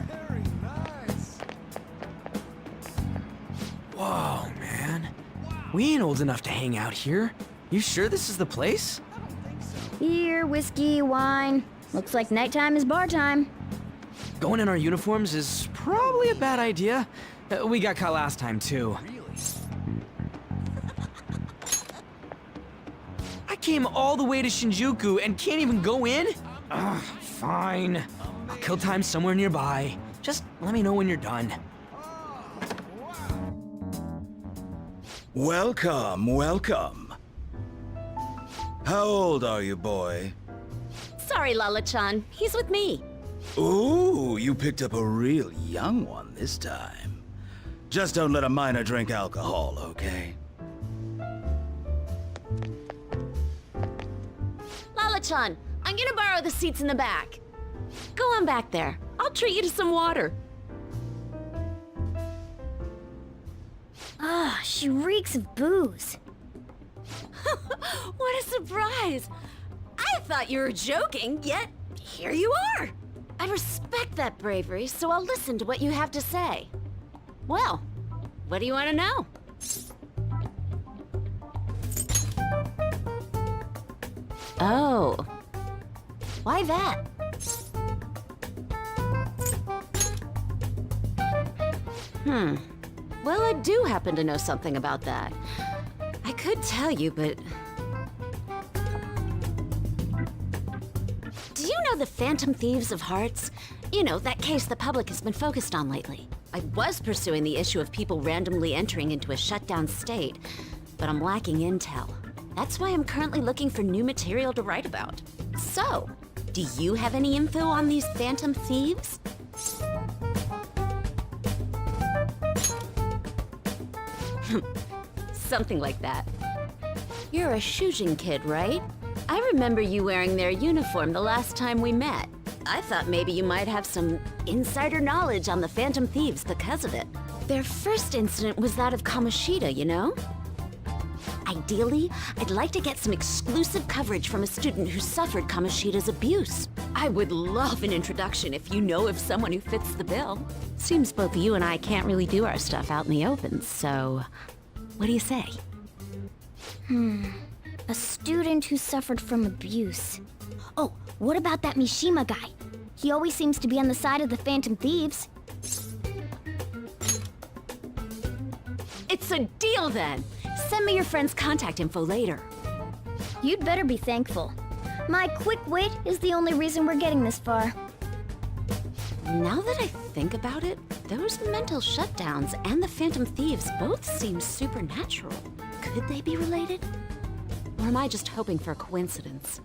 Very nice. Whoa, man. We ain't old enough to hang out here. You sure this is the place? Beer, whiskey, wine. Looks like nighttime is bar time. Going in our uniforms is probably a bad idea. We got caught last time, too. I came all the way to Shinjuku and can't even go in? Ugh, fine. I'll kill time somewhere nearby. Just let me know when you're done. Welcome, welcome. How old are you, boy? Sorry, Lala-chan. He's with me. Ooh, you picked up a real young one this time. Just don't let a minor drink alcohol, okay? Lala-chan, I'm gonna borrow the seats in the back. Go on back there. I'll treat you to some water. Ah, she reeks of booze. What a surprise! I thought you were joking, yet here you are! I respect that bravery, so I'll listen to what you have to say. Well, what do you want to know? Oh. Why that? Well, I do happen to know something about that. I could tell you, but... Do you know the Phantom Thieves of Hearts? You know, that case the public has been focused on lately. I was pursuing the issue of people randomly entering into a shutdown state, but I'm lacking intel. That's why I'm currently looking for new material to write about. So, do you have any info on these Phantom Thieves? Something like that. You're a Shujin kid, right? I remember you wearing their uniform the last time we met. I thought maybe you might have some insider knowledge on the Phantom Thieves because of it. Their first incident was that of Kamoshida, you know? Ideally, I'd like to get some exclusive coverage from a student who suffered Kamoshida's abuse. I would love an introduction if you know of someone who fits the bill. Seems both you and I can't really do our stuff out in the open, so... what do you say? A student who suffered from abuse. Oh, what about that Mishima guy? He always seems to be on the side of the Phantom Thieves. It's a deal then! Send me your friend's contact info later. You'd better be thankful. My quick wit is the only reason we're getting this far. Now that I think about it, those mental shutdowns and the Phantom Thieves both seem supernatural. Could they be related? Or am I just hoping for a coincidence?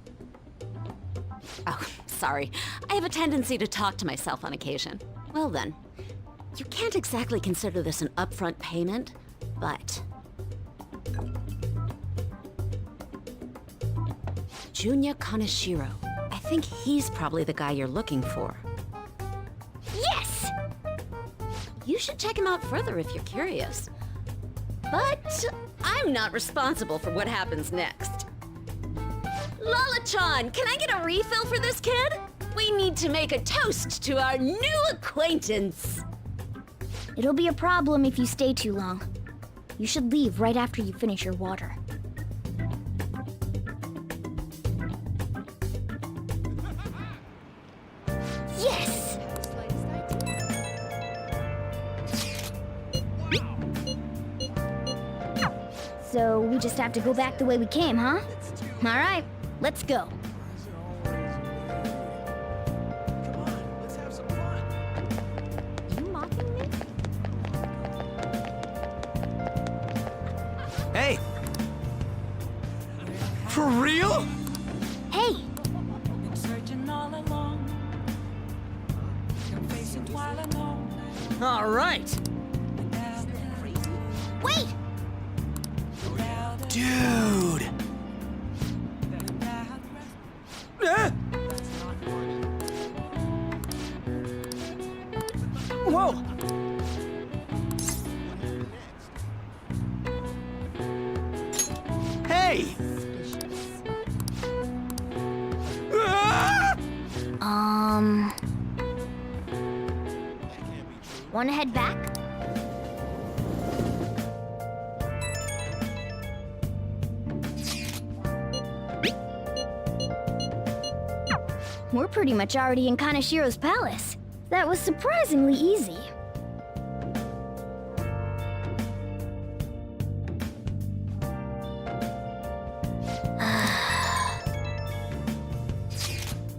Oh, sorry. I have a tendency to talk to myself on occasion. Well then, you can't exactly consider this an upfront payment, but... Junya Kaneshiro. I think he's probably the guy you're looking for. Yes! You should check him out further if you're curious. But I'm not responsible for what happens next. Lala-chan, can I get a refill for this kid? We need to make a toast to our new acquaintance. It'll be a problem if you stay too long. You should leave right after you finish your water. Yes! So we just have to go back the way we came, huh? All right, let's go. You mocking me? Hey! For real? Hey! Been searching all along. Confessing while alone. All right! Wait! Dude! Whoa! Hey! Wanna head back? We're pretty much already in Kaneshiro's palace. That was surprisingly easy.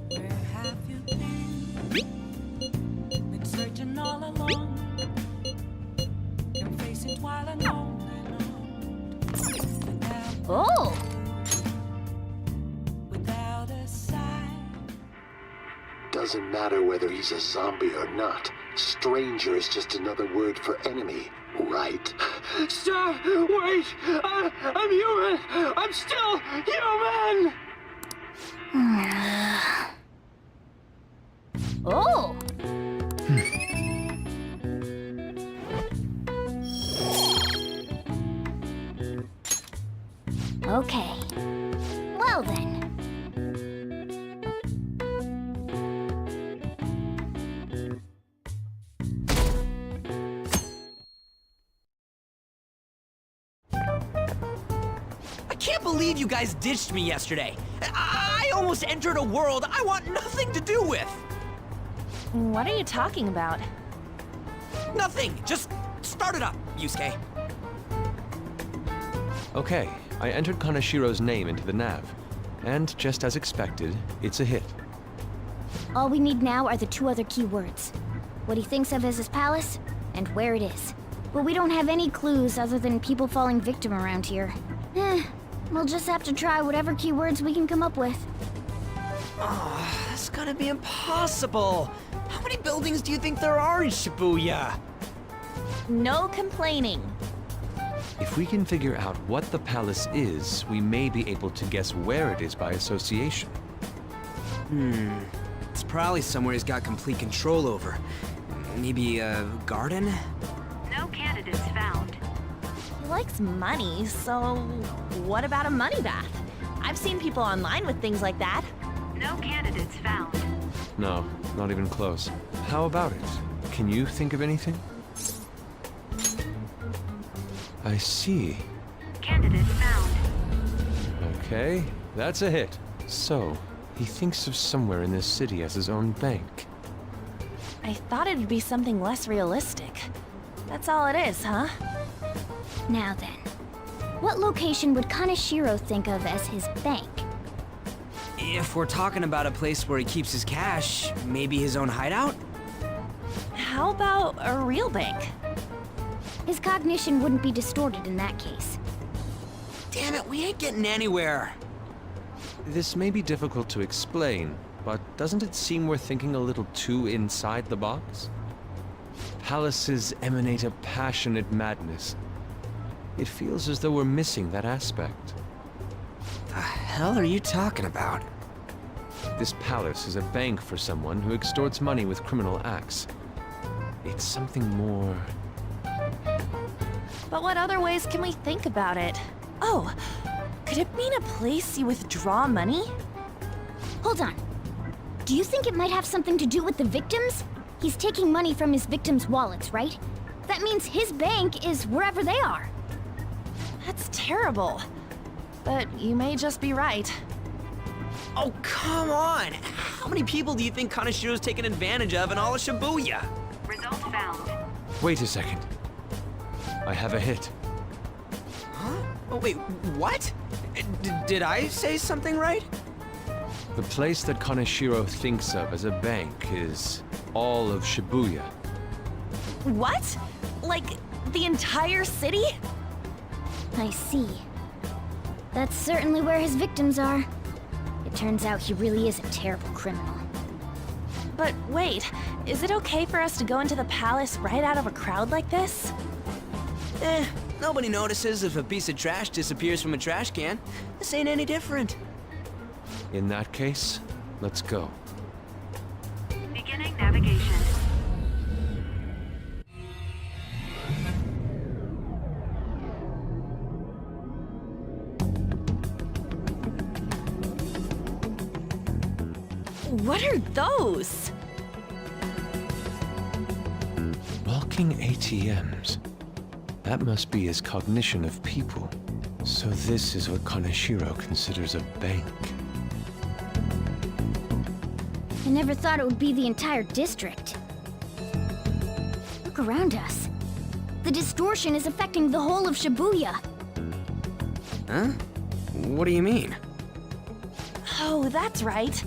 Where have you been searching all along. Confessing while alone. Oh! Without a sign. Doesn't matter whether he's a zombie or not. Stranger is just another word for enemy, right? Stop! Wait! I'm human! I'm still human! Oh! Okay. Well then. I can't believe you guys ditched me yesterday. I almost entered a world I want nothing to do with. What are you talking about? Nothing. Just start it up, Yusuke. Okay, I entered Kaneshiro's name into the nav. And just as expected, it's a hit. All we need now are the two other keywords. What he thinks of as his palace, and where it is. But we don't have any clues other than people falling victim around here. We'll just have to try whatever keywords we can come up with. Oh, that's gonna be impossible. How many buildings do you think there are in Shibuya? No complaining. If we can figure out what the palace is, we may be able to guess where it is by association. It's probably somewhere he's got complete control over. Maybe a garden? No candidates found. He likes money, so what about a money bath? I've seen people online with things like that. No candidates found. No, not even close. How about it? Can you think of anything? I see. Candidates found. Okay, that's a hit. So, he thinks of somewhere in this city as his own bank. I thought it'd be something less realistic. That's all it is, huh? Now then, what location would Kaneshiro think of as his bank? If we're talking about a place where he keeps his cash, maybe his own hideout? How about a real bank? His cognition wouldn't be distorted in that case. Damn it, we ain't getting anywhere. This may be difficult to explain, but doesn't it seem we're thinking a little too inside the box? Palaces emanate a passionate madness. It feels as though we're missing that aspect. The hell are you talking about? This palace is a bank for someone who extorts money with criminal acts. It's something more... But what other ways can we think about it? Oh, could it mean a place you withdraw money? Hold on. Do you think it might have something to do with the victims? He's taking money from his victims' wallets, right? That means his bank is wherever they are. That's terrible. But you may just be right. Oh, come on! How many people do you think Kanashiro's taken advantage of in all of Shibuya? Results found. Wait a second. I have a hit. Huh? Oh, wait, what? Did I say something right? The place that Kaneshiro thinks of as a bank is all of Shibuya. What? Like, the entire city? I see. That's certainly where his victims are. It turns out he really is a terrible criminal. But wait, is it okay for us to go into the palace right out of a crowd like this? Nobody notices if a piece of trash disappears from a trash can. This ain't any different. In that case, let's go. Beginning navigation. What are those? Walking ATMs. That must be his cognition of people. So this is what Kaneshiro considers a bank. I never thought it would be the entire district. Look around us. The distortion is affecting the whole of Shibuya. Huh? What do you mean? Oh, that's right.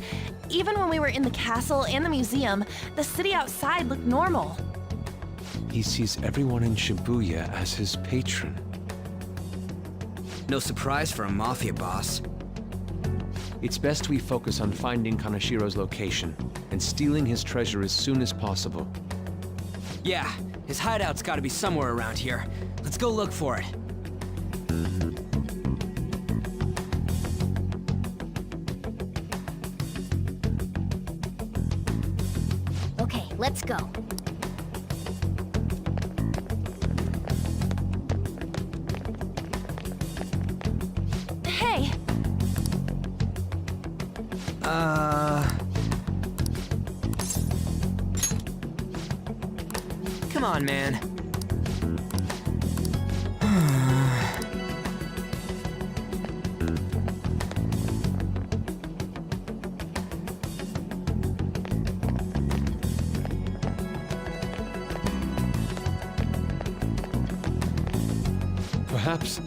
Even when we were in the castle and the museum, the city outside looked normal. He sees everyone in Shibuya as his patron. No surprise for a mafia boss. It's best we focus on finding Kaneshiro's location and stealing his treasure as soon as possible. Yeah, his hideout's gotta be somewhere around here. Let's go look for it. Okay, let's go. Hey! Come on, man. Perhaps...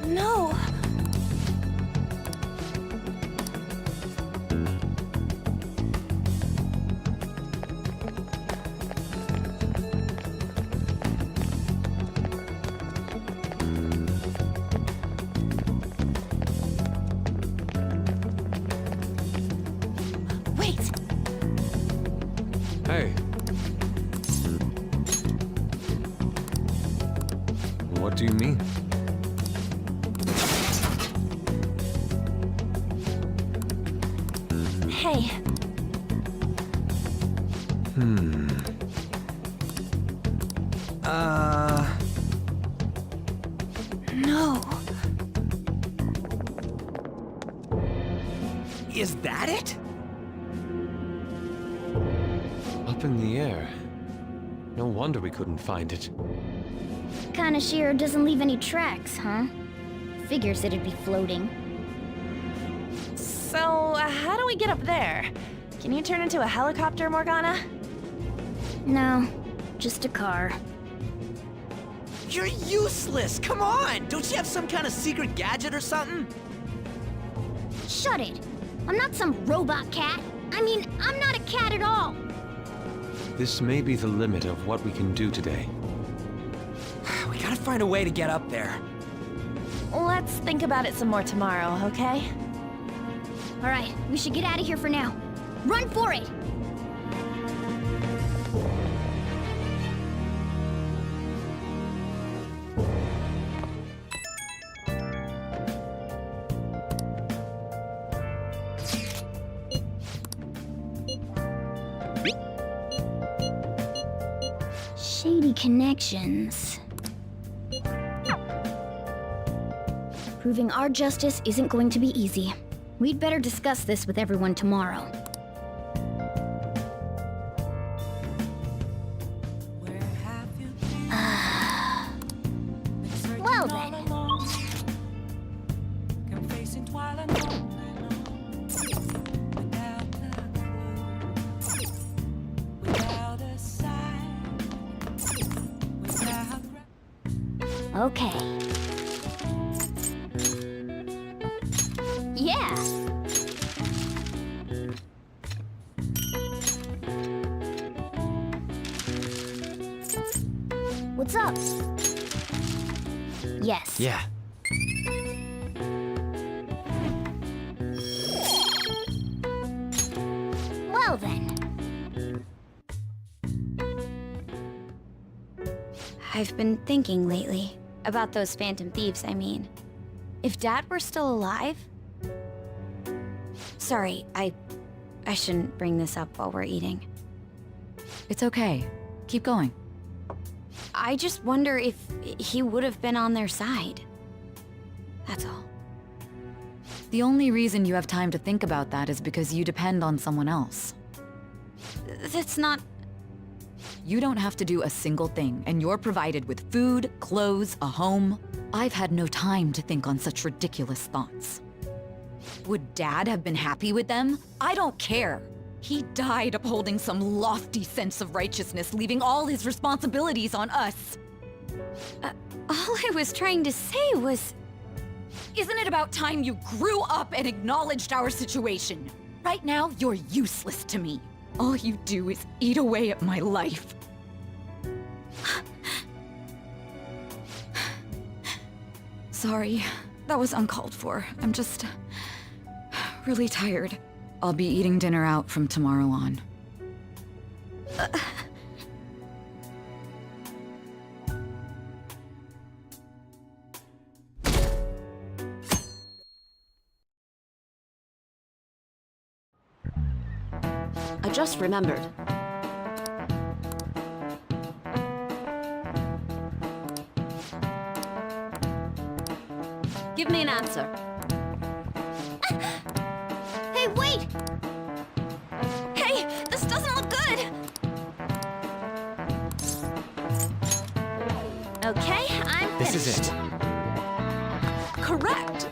No! Wait! Hey. What do you mean? Hey, no. Is that it? Up in the air. No wonder we couldn't find it. Kaneshiro doesn't leave any tracks, huh? Figures it'd be floating. So, how do we get up there? Can you turn into a helicopter, Morgana? No, just a car. You're useless! Come on! Don't you have some kind of secret gadget or something? Shut it! I'm not some robot cat. I mean, I'm not a cat at all. This may be the limit of what we can do today. We gotta find a way to get up there. Let's think about it some more tomorrow, okay? All right, we should get out of here for now. Run for it! Shady connections. Proving our justice isn't going to be easy. We'd better discuss this with everyone tomorrow. Well then. Okay. Yeah. What's up? Yes. Yeah. Well then. I've been thinking lately. About those phantom thieves, I mean. If Dad were still alive... Sorry, I shouldn't bring this up while we're eating. It's okay. Keep going. I just wonder if he would have been on their side. That's all. The only reason you have time to think about that is because you depend on someone else. That's not... You don't have to do a single thing, and you're provided with food, clothes, a home. I've had no time to think on such ridiculous thoughts. Would Dad have been happy with them? I don't care. He died upholding some lofty sense of righteousness, leaving all his responsibilities on us. All I was trying to say was... Isn't it about time you grew up and acknowledged our situation? Right now, you're useless to me. All you do is eat away at my life. Sorry, that was uncalled for. I'm just... really tired. I'll be eating dinner out from tomorrow on. I just remembered. Give me an answer. Hey, wait! Hey, this doesn't look good! Okay, I'm finished. This is it. Correct!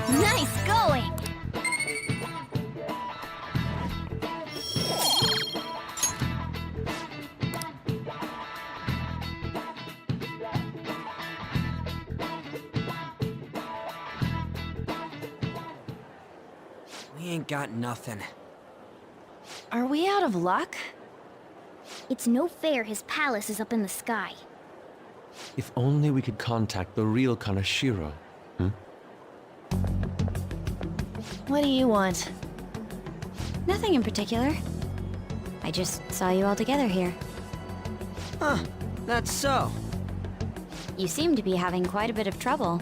Nice going! We ain't got nothing. Are we out of luck? It's no fair his palace is up in the sky. If only we could contact the real Kanashiro. What do you want? Nothing in particular. I just saw you all together here. Huh, that's so. You seem to be having quite a bit of trouble.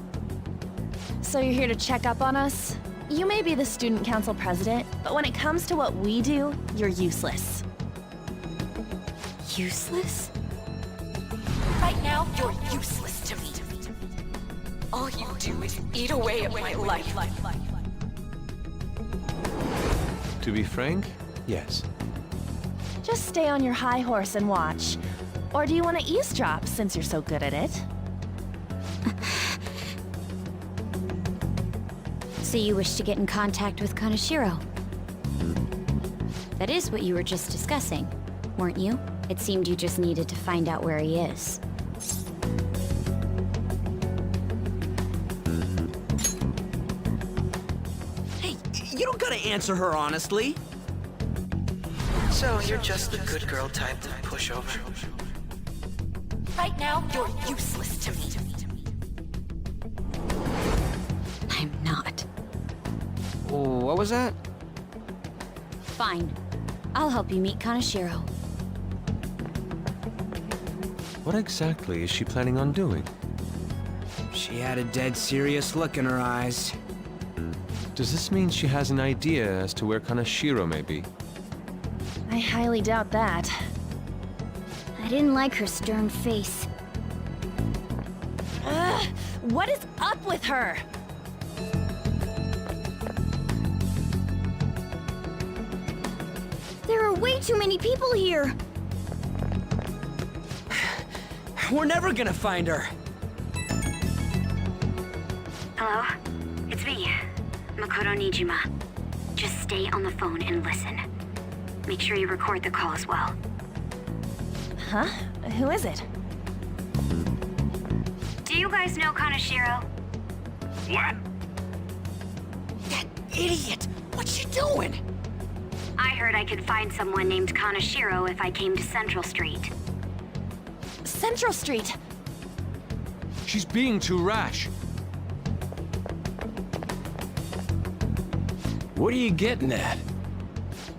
So you're here to check up on us? You may be the student council president, but when it comes to what we do, you're useless. Useless? Right now, you're useless to me. All you do is eat away at my life. To be frank, yes. Just stay on your high horse and watch. Or do you want to eavesdrop, since you're so good at it? So you wish to get in contact with Kaneshiro? That is what you were just discussing, weren't you? It seemed you just needed to find out where he is. Hey, you don't gotta answer her honestly. So you're just the good girl type to push over. Right now, you're useless to me. I'm not. What was that? Fine. I'll help you meet Kaneshiro. What exactly is she planning on doing? She had a dead serious look in her eyes. Does this mean she has an idea as to where Kaneshiro may be? I highly doubt that. I didn't like her stern face. Ugh, what is up with her? There are way too many people here. We're never gonna find her. Hello? It's me, Makoto Nijima. Just stay on the phone and listen. Make sure you record the call as well. Huh? Who is it? Do you guys know Kaneshiro? What? That idiot! What's she doing? I heard I could find someone named Kaneshiro if I came to Central Street. Central Street! She's being too rash. What are you getting at?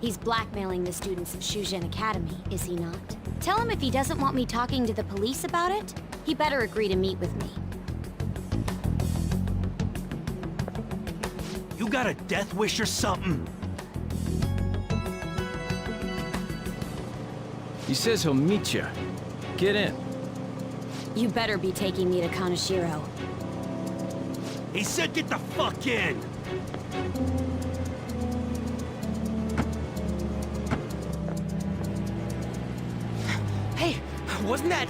He's blackmailing the students of Shujin Academy, is he not? Tell him if he doesn't want me talking to the police about it, he better agree to meet with me. You got a death wish or something? He says he'll meet you. Get in. You better be taking me to Kaneshiro. He said get the fuck in! Hey, wasn't that...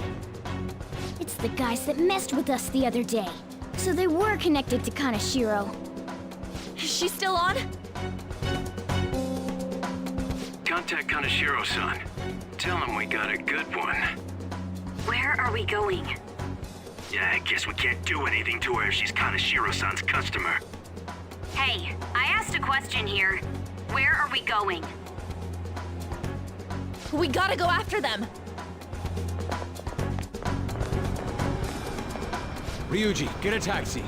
It's the guys that messed with us the other day. So they were connected to Kaneshiro. Is she still on? Contact Kaneshiro-san. Tell him we got a good one. Where are we going? Yeah, I guess we can't do anything to her if she's Kaneshiro-san's customer. Hey, I asked a question here. Where are we going? We gotta go after them! Ryuji, get a taxi.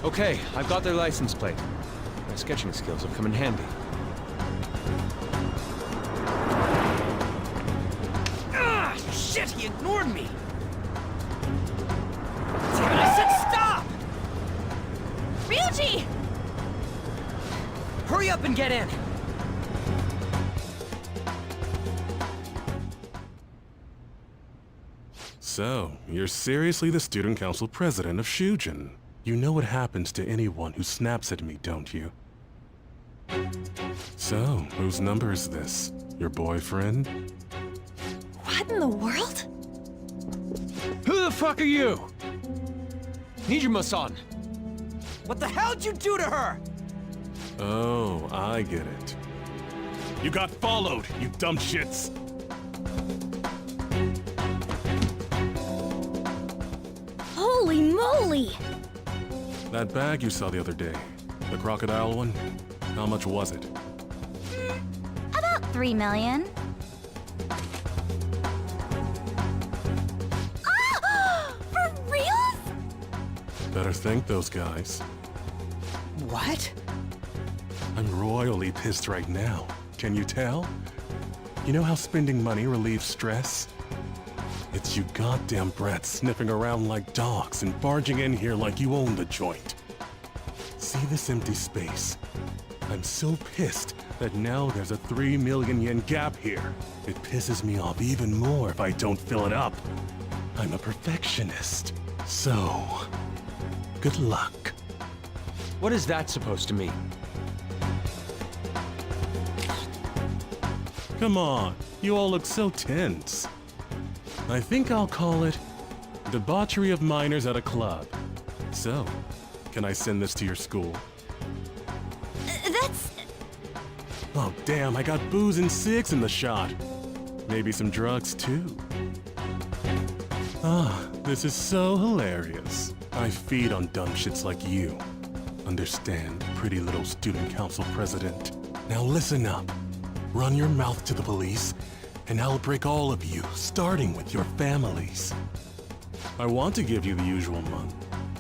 Okay, I've got their license plate. My sketching skills have come in handy. Ah, shit, he ignored me! Damn it, I said stop! Ryuji! Hurry up and get in! So, you're seriously the student council president of Shujin. You know what happens to anyone who snaps at me, don't you? So, whose number is this? Your boyfriend? What in the world? Who the fuck are you? Nijima-san! What the hell'd you do to her? Oh, I get it. You got followed, you dumb shits! Holy moly! That bag you saw the other day, the crocodile one, how much was it? About 3 million. For real? Better thank those guys. What? I'm royally pissed right now. Can you tell? You know how spending money relieves stress? It's you goddamn brats sniffing around like dogs and barging in here like you own the joint. See this empty space? I'm so pissed that now there's a 3 million yen gap here. It pisses me off even more if I don't fill it up. I'm a perfectionist. So, good luck. What is that supposed to mean? Come on, you all look so tense. I think I'll call it debauchery of minors at a club. So, can I send this to your school? That's... Oh damn, I got booze and cigs in the shot. Maybe some drugs too. Ah, this is so hilarious. I feed on dumb shits like you. Understand, pretty little student council president. Now listen up. Run your mouth to the police, and I'll break all of you, starting with your families. I want to give you the usual month,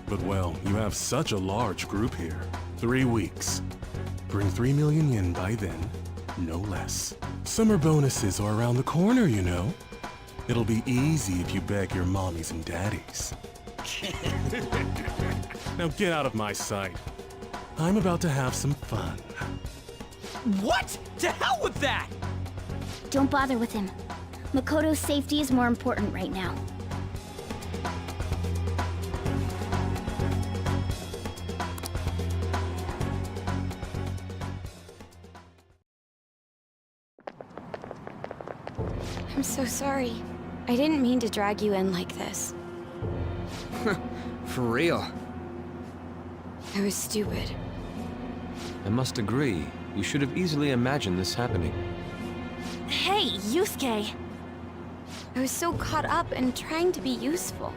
but well, you have such a large group here. 3 weeks. Bring 3 million yen by then, no less. Summer bonuses are around the corner, you know. It'll be easy if you beg your mommies and daddies. Now get out of my sight. I'm about to have some fun. What? To hell with that! Don't bother with him. Makoto's safety is more important right now. I'm so sorry. I didn't mean to drag you in like this. For real. I was stupid. I must agree. You should have easily imagined this happening. Hey, Yusuke! I was so caught up in trying to be useful.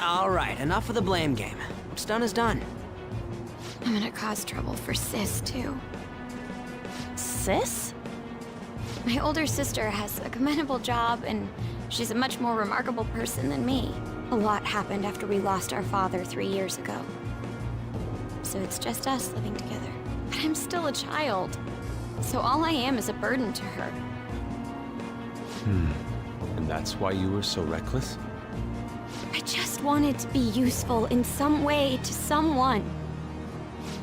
Alright, enough of the blame game. What's done is done. I'm gonna cause trouble for Sis, too. Sis? My older sister has a commendable job, and she's a much more remarkable person than me. A lot happened after we lost our father 3 years ago. So it's just us living together. But I'm still a child. So all I am is a burden to her. And that's why you were so reckless? I just wanted to be useful in some way to someone.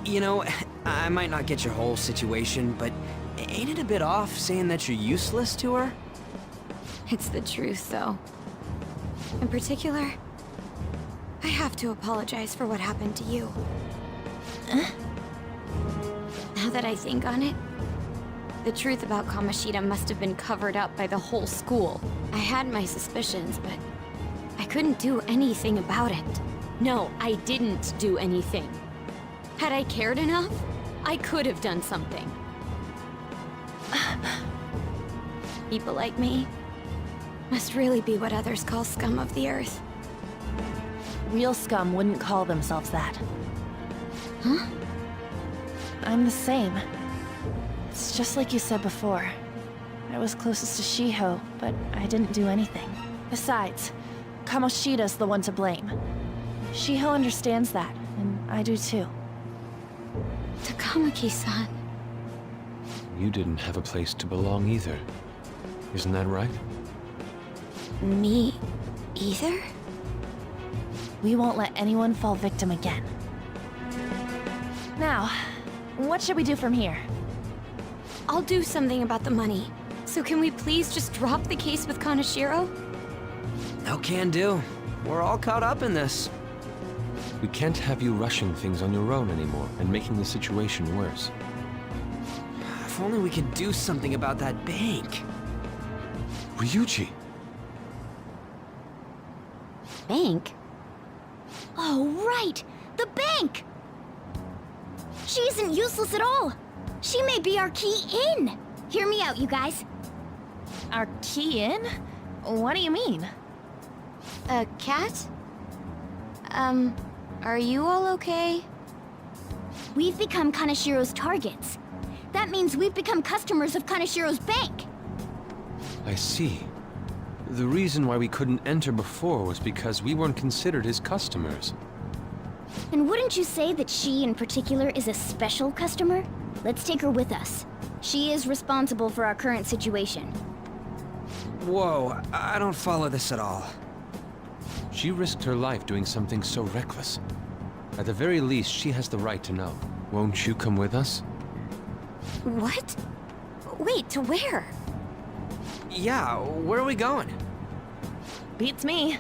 You know, I might not get your whole situation, but ain't it a bit off saying that you're useless to her? It's the truth, though. In particular, I have to apologize for what happened to you. Now that I think on it, the truth about Kamoshida must have been covered up by the whole school. I had my suspicions, but I couldn't do anything about it. No, I didn't do anything. Had I cared enough, I could have done something. People like me must really be what others call scum of the earth. Real scum wouldn't call themselves that. Huh? I'm the same. It's just like you said before. I was closest to Shiho, but I didn't do anything. Besides, Kamoshida's the one to blame. Shiho understands that, and I do too. Takamaki-san. You didn't have a place to belong either. Isn't that right? Me either? We won't let anyone fall victim again. Now, what should we do from here? I'll do something about the money. So can we please just drop the case with Kaneshiro? No can do. We're all caught up in this. We can't have you rushing things on your own anymore and making the situation worse. If only we could do something about that bank. Ryuji! Bank? Oh, right! The bank! She isn't useless at all! She may be our key in! Hear me out, you guys. Our key in? What do you mean? A cat? Are you all okay? We've become Kaneshiro's targets. That means we've become customers of Kaneshiro's bank. I see. The reason why we couldn't enter before was because we weren't considered his customers. And wouldn't you say that she in particular is a special customer? Let's take her with us. She is responsible for our current situation. Whoa, I don't follow this at all. She risked her life doing something so reckless. At the very least, she has the right to know. Won't you come with us? What? Wait, to where? Yeah, where are we going? Beats me.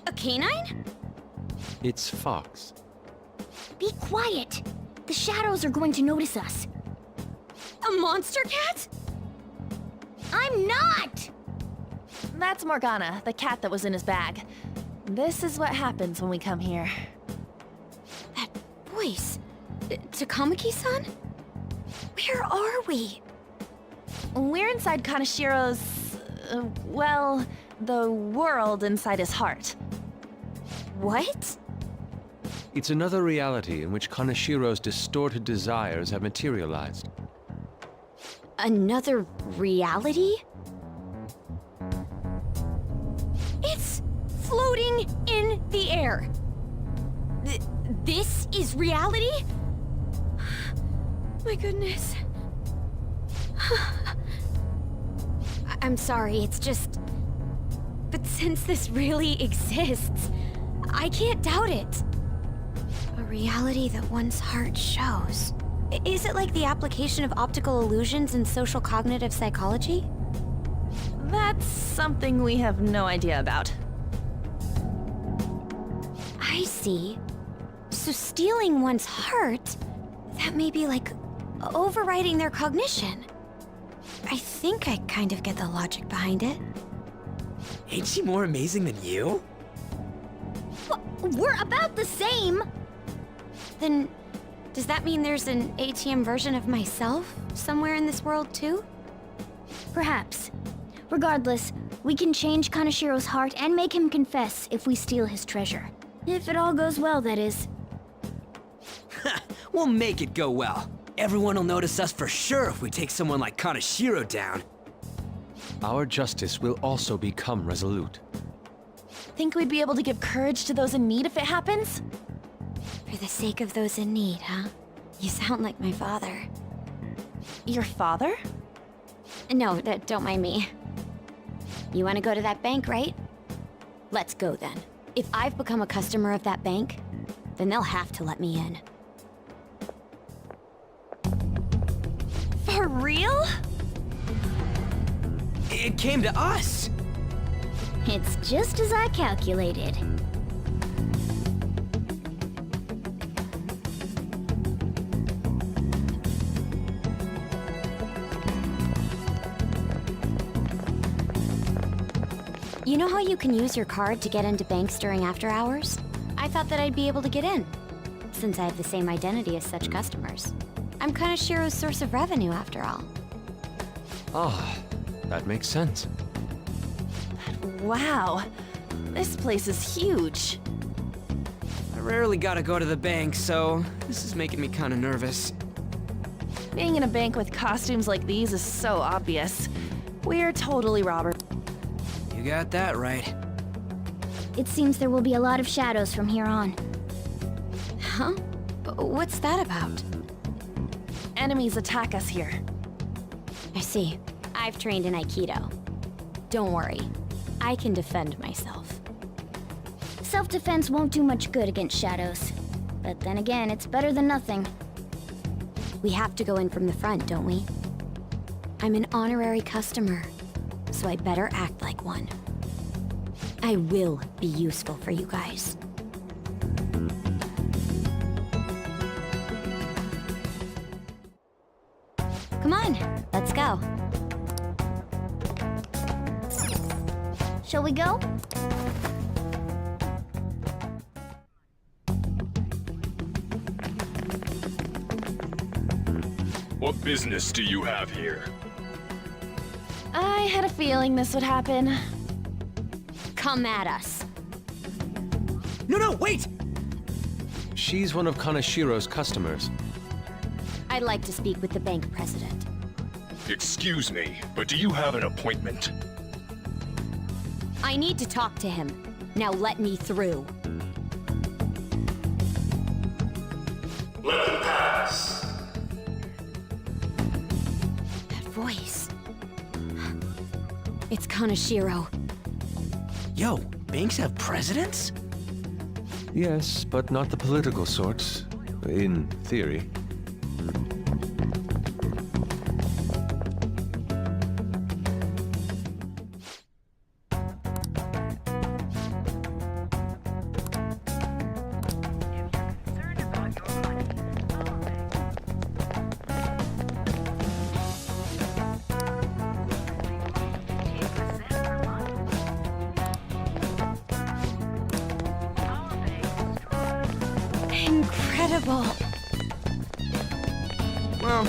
A canine? It's Fox. Be quiet. The shadows are going to notice us. A monster cat? I'm not! That's Morgana, the cat that was in his bag. This is what happens when we come here. That voice. Takamaki-san? Where are we? We're inside Kanashiro's... well, the world inside his heart. What? It's another reality in which Kanashiro's distorted desires have materialized. Another reality? It's floating in the air. This is reality? My goodness. I'm sorry, it's just... But since this really exists, I can't doubt it. A reality that one's heart shows. Is it like the application of optical illusions in social cognitive psychology? That's something we have no idea about. I see. So stealing one's heart, that may be like overriding their cognition. I think I kind of get the logic behind it. Ain't she more amazing than you? We're about the same! Then, does that mean there's an ATM version of myself somewhere in this world too? Perhaps. Regardless, we can change Kanashiro's heart and make him confess if we steal his treasure. If it all goes well, that is. We'll make it go well. Everyone will notice us for sure if we take someone like Kanashiro down. Our justice will also become resolute. Think we'd be able to give courage to those in need if it happens? For the sake of those in need, huh? You sound like my father. Your father? No, don't mind me. You want to go to that bank, right? Let's go then. If I've become a customer of that bank, then they'll have to let me in. For real? It came to us! It's just as I calculated. You know how you can use your card to get into banks during after hours? I thought that I'd be able to get in, since I have the same identity as such customers. I'm Kanashiro's source of revenue, after all. Ah, that makes sense. Wow. This place is huge. I rarely gotta go to the bank, so this is making me kinda nervous. Being in a bank with costumes like these is so obvious. We're totally robbers. You got that right. It seems there will be a lot of shadows from here on. Huh? What's that about? Enemies attack us here. I see. I've trained in Aikido. Don't worry. I can defend myself. Self-defense won't do much good against shadows. But then again, it's better than nothing. We have to go in from the front, don't we? I'm an honorary customer, so I better act like one. I will be useful for you guys. Come on, let's go. Shall we go? What business do you have here? I had a feeling this would happen. Come at us. No, wait! She's one of Kanashiro's customers. I'd like to speak with the bank president. Excuse me, but do you have an appointment? I need to talk to him. Now let me through. Let them pass. That voice. It's Kanashiro. Yo, banks have presidents? Yes, but not the political sorts. In theory. incredible. Well,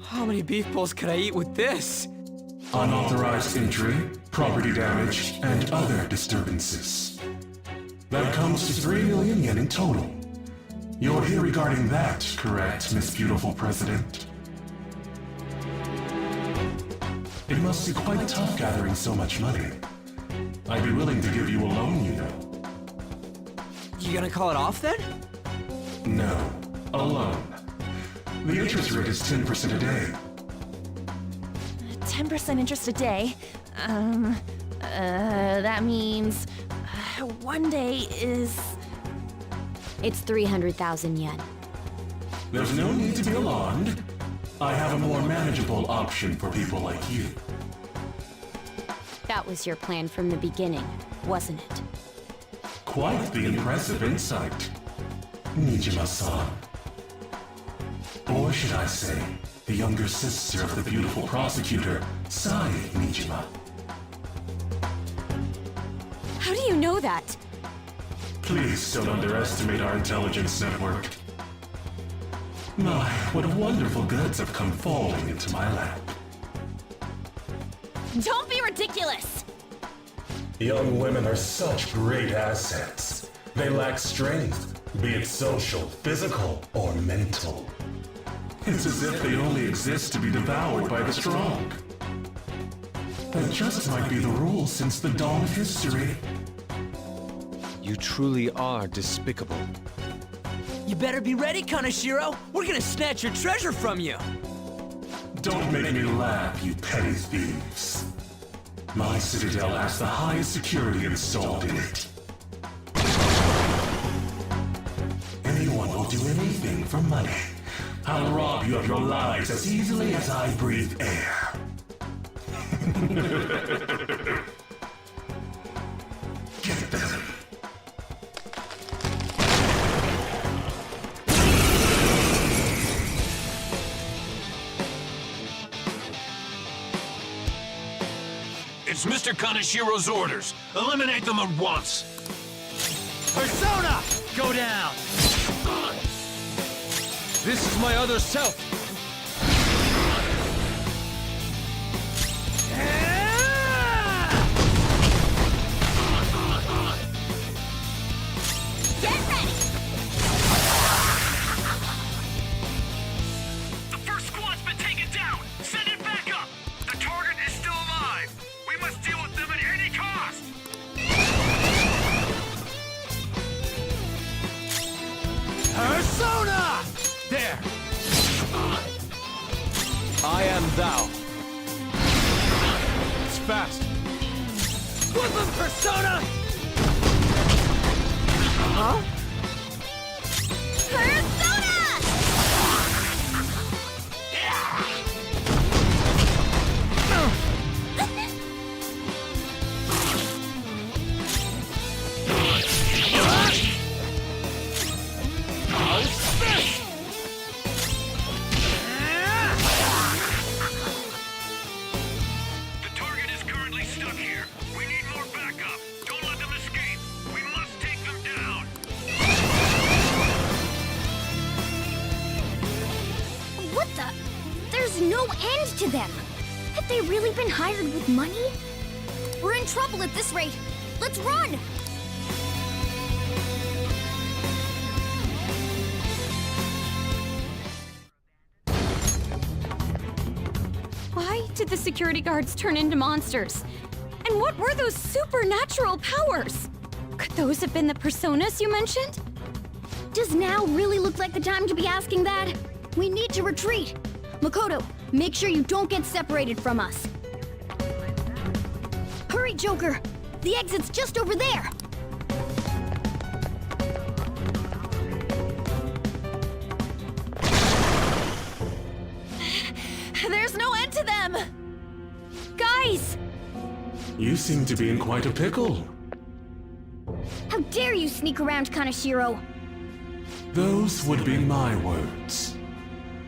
how many beef bowls could I eat with this? Unauthorized entry, property damage, and other disturbances. That comes to 3 million yen in total. You're here regarding that, correct, Miss Beautiful President? It must be quite tough gathering so much money. I'd be willing to give you a loan, you know. You gonna call it off then? No, a loan. The interest rate is 10% a day. 10% interest a day? That means... one day is... It's 300,000 yen. There's no need to be alarmed. I have a more manageable option for people like you. That was your plan from the beginning, wasn't it? Quite the impressive insight, Nijima-san. Or should I say, the younger sister of the beautiful prosecutor, Sai Nijima. How do you know that? Please don't underestimate our intelligence network. My, what wonderful goods have come falling into my lap. Don't be ridiculous! Young women are such great assets. They lack strength, be it social, physical, or mental. It's as if they only exist to be devoured by the strong. That just might be the rule since the dawn of history. You truly are despicable. You better be ready, Kaneshiro! We're gonna snatch your treasure from you! Don't make me laugh, you petty thieves. My citadel has the highest security installed in it. Anyone will do anything for money. I'll rob you of your lives as easily as I breathe air. Get them. It's Mr. Kaneshiro's orders. Eliminate them at once. Persona! Go down! This is my other self! Get ready! The first squad's been taken down! Send it back up! The target is still alive! We must deal with them at any cost! Persona! There! I am thou. It's fast. Flip him, Persona! Huh? The target is currently stuck here. We need more backup. Don't let them escape. We must take them down. What the? There's no end to them! Have they really been hired with money? We're in trouble at this rate! Let's run! Why did the security guards turn into monsters? And what were those supernatural powers? Could those have been the personas you mentioned? Does now really look like the time to be asking that? We need to retreat! Makoto, make sure you don't get separated from us. Hurry, Joker! The exit's just over there! There's no end to them! Guys! You seem to be in quite a pickle. How dare you sneak around Kaneshiro? Those would be my words.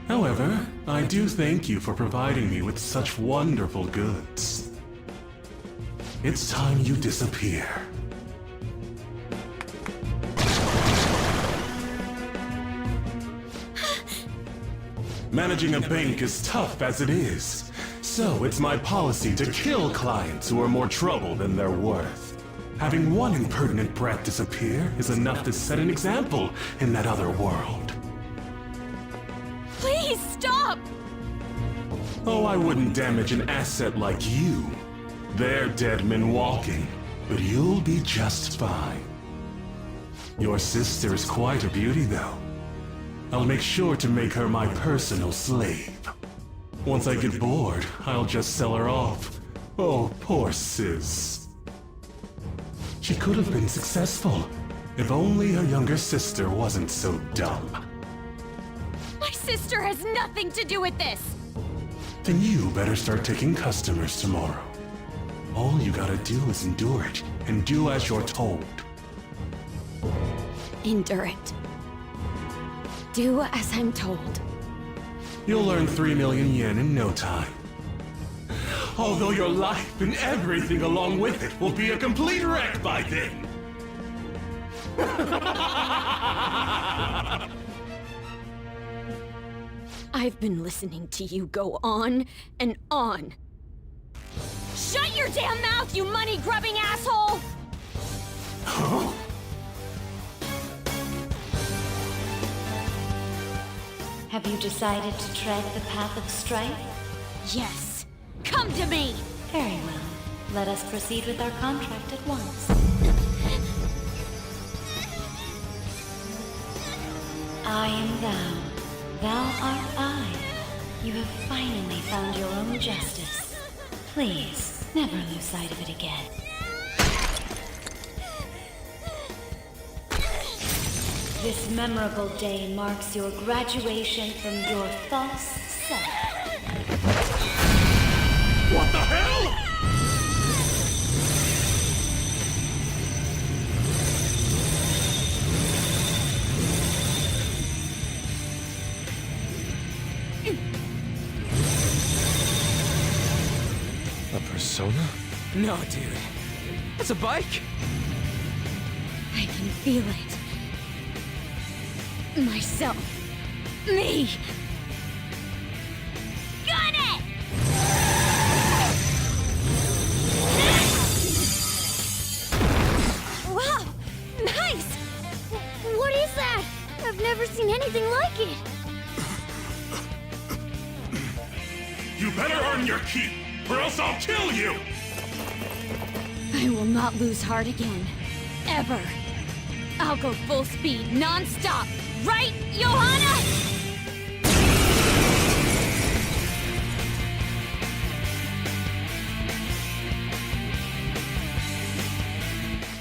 However, I do thank you for providing me with such wonderful goods. It's time you disappear. Managing a bank is tough as it is, so it's my policy to kill clients who are more trouble than they're worth. Having one impertinent brat disappear is enough to set an example in that other world. Please stop! Oh, I wouldn't damage an asset like you. They're dead men walking, but you'll be just fine. Your sister is quite a beauty, though. I'll make sure to make her my personal slave. Once I get bored, I'll just sell her off. Oh, poor sis. She could have been successful, if only her younger sister wasn't so dumb. My sister has nothing to do with this! Then you better start taking customers tomorrow. All you gotta do is endure it, and do as you're told. Endure it. Do as I'm told. You'll earn 3 million yen in no time. Although your life and everything along with it will be a complete wreck by then. I've been listening to you go on and on. Shut your damn mouth, you money-grubbing asshole! Huh? Have you decided to tread the path of strife? Yes. Come to me! Very well. Let us proceed with our contract at once. I am thou. Thou art I. You have finally found your own justice. Please, never lose sight of it again. This memorable day marks your graduation from your false self. What the hell?! A persona? No, dude. That's a bike! I can feel it. Myself. Me! Got it! Wow! Nice! What is that? I've never seen anything like it. You better earn your keep, or else I'll kill you! I will not lose heart again. Ever. I'll go full speed, non-stop. Right, Johanna?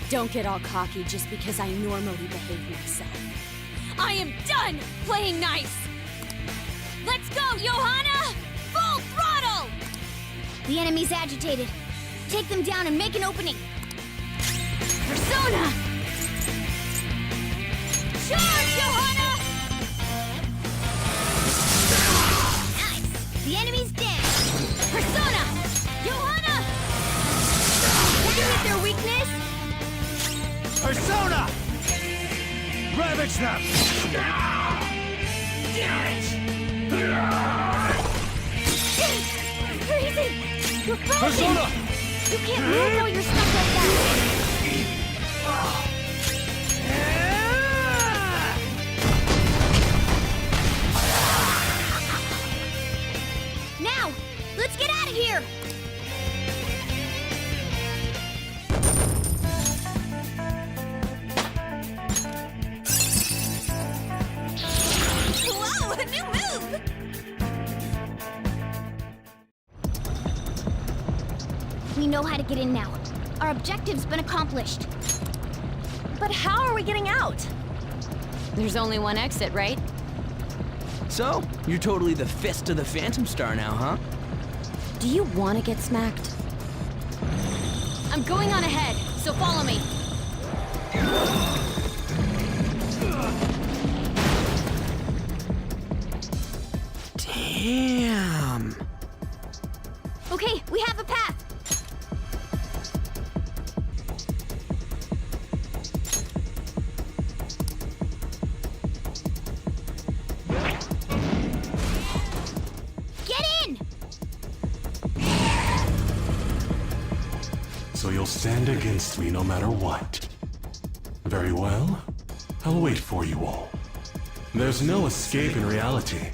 Don't get all cocky just because I normally behave myself. I am done playing nice! Let's go, Johanna! Full throttle! The enemy's agitated. Take them down and make an opening. Persona! Charge, Johanna! Nice. The enemy's dead. Persona! Johanna! Hit their weakness. Persona! Ravage them! Freezing! You're frozen! Persona! You can't move while you're stuck like that! Now, let's get out of here! Whoa, a new move! We know how to get in now. Our objective's been accomplished. But how are we getting out? There's only one exit, right? So, you're totally the fist of the Phantom Star now, huh? Do you want to get smacked? I'm going on ahead, so follow me. Damn. Okay, we have a path. Get in! So you'll stand against me no matter what. Very well. I'll wait for you all. There's no escape in reality,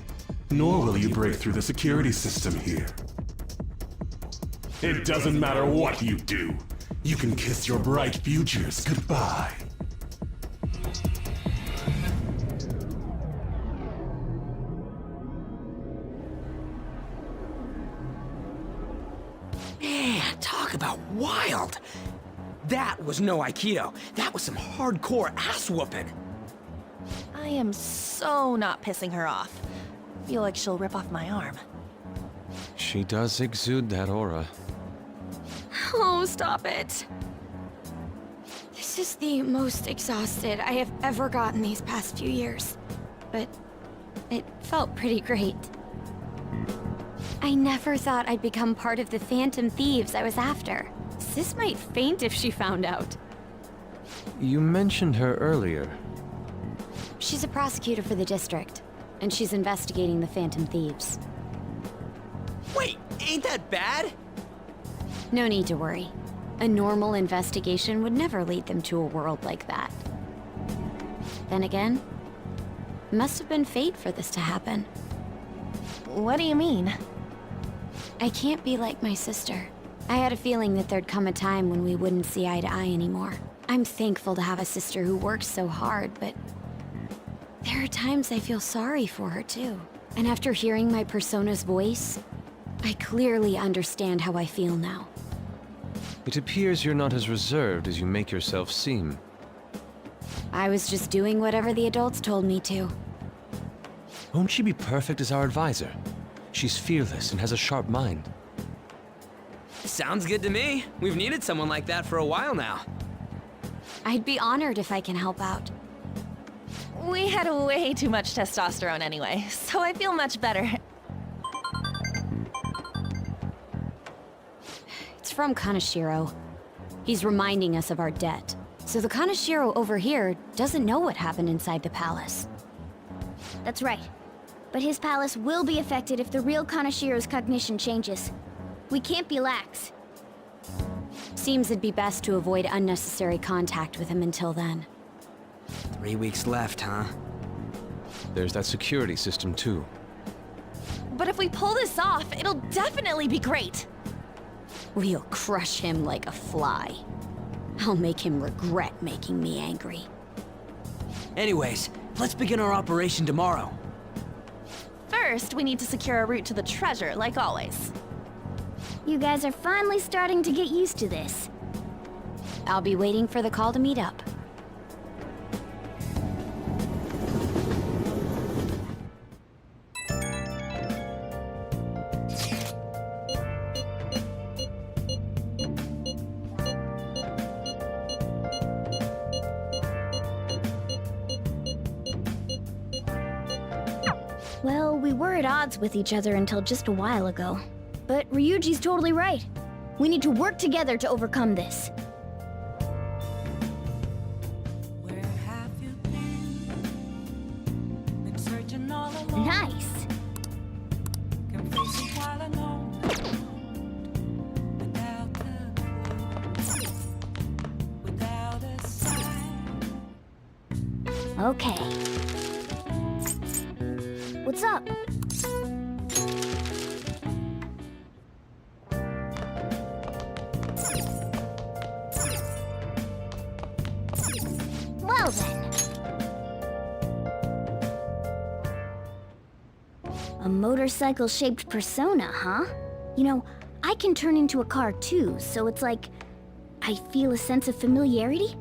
nor will you break through the security system here. It doesn't matter what you do. You can kiss your bright futures goodbye. Man, talk about wild. That was no Aikido. That was some hardcore ass whooping. I am so not pissing her off. Feel like she'll rip off my arm. She does exude that aura. Oh, stop it. This is the most exhausted I have ever gotten these past few years. But it felt pretty great. I never thought I'd become part of the Phantom Thieves I was after. Sis might faint if she found out. You mentioned her earlier. She's a prosecutor for the district, and she's investigating the Phantom Thieves. Wait, ain't that bad? No need to worry. A normal investigation would never lead them to a world like that. Then again, it must have been fate for this to happen. What do you mean? I can't be like my sister. I had a feeling that there'd come a time when we wouldn't see eye to eye anymore. I'm thankful to have a sister who works so hard, but there are times I feel sorry for her too. And after hearing my persona's voice, I clearly understand how I feel now. It appears you're not as reserved as you make yourself seem. I was just doing whatever the adults told me to. Won't she be perfect as our advisor? She's fearless and has a sharp mind. Sounds good to me. We've needed someone like that for a while now. I'd be honored if I can help out. We had way too much testosterone anyway, so I feel much better. It's from Kaneshiro. He's reminding us of our debt. So the Kaneshiro over here doesn't know what happened inside the palace. That's right. But his palace will be affected if the real Kaneshiro's cognition changes. We can't be lax. Seems it'd be best to avoid unnecessary contact with him until then. 3 weeks left, huh? There's that security system too. But if we pull this off, it'll definitely be great. We'll crush him like a fly. I'll make him regret making me angry. Anyways, let's begin our operation tomorrow. First, we need to secure a route to the treasure, like always. You guys are finally starting to get used to this. I'll be waiting for the call to meet up. Well, we were at odds with each other until just a while ago. But Ryuji's totally right. We need to work together to overcome this. Nice! Okay. What's up? Well then. A motorcycle-shaped persona, huh? You know, I can turn into a car too, so it's like I feel a sense of familiarity.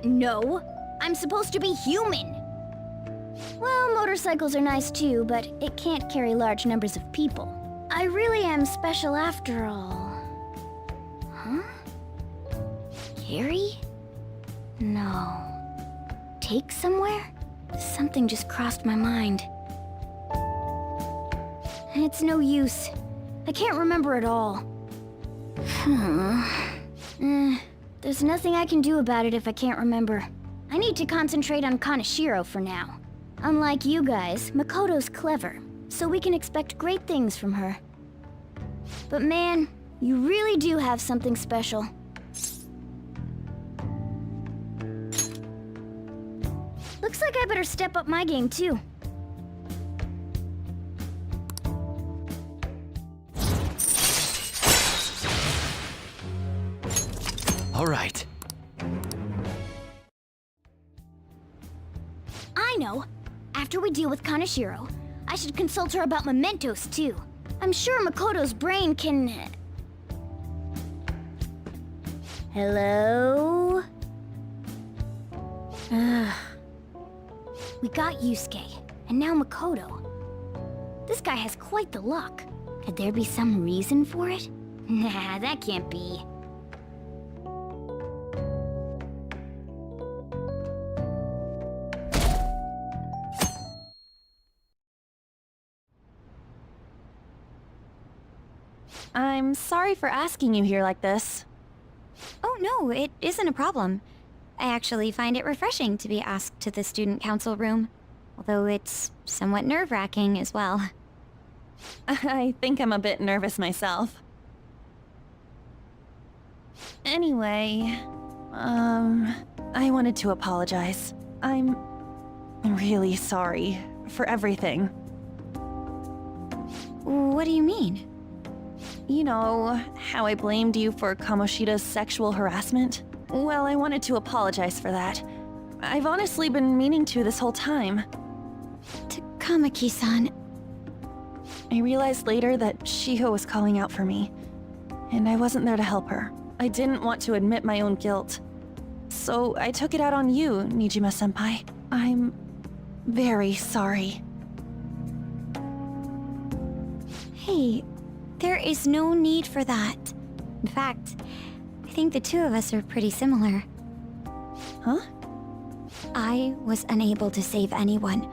No. I'm supposed to be human. Well, motorcycles are nice too, but it can't carry large numbers of people. I really am special after all. Huh? Carrie? No. Take somewhere? Something just crossed my mind. It's no use. I can't remember it all. There's nothing I can do about it if I can't remember. I need to concentrate on Kaneshiro for now. Unlike you guys, Makoto's clever, so we can expect great things from her. But man, you really do have something special. Looks like I better step up my game too. All right. I know. After we deal with Kaneshiro, I should consult her about mementos too. I'm sure Makoto's brain can... Hello? We got Yusuke, and now Makoto. This guy has quite the luck. Could there be some reason for it? Nah, that can't be. I'm sorry for asking you here like this. Oh no, it isn't a problem. I actually find it refreshing to be asked to the student council room, although it's somewhat nerve-wracking as well. I think I'm a bit nervous myself. Anyway, I wanted to apologize. I'm really sorry for everything. What do you mean? You know, how I blamed you for Kamoshida's sexual harassment? Well, I wanted to apologize for that. I've honestly been meaning to this whole time. Takamaki-san. I realized later that Shiho was calling out for me, and I wasn't there to help her. I didn't want to admit my own guilt. So I took it out on you, Nijima-senpai. I'm very sorry. Hey, there is no need for that. In fact, I think the two of us are pretty similar. Huh? I was unable to save anyone.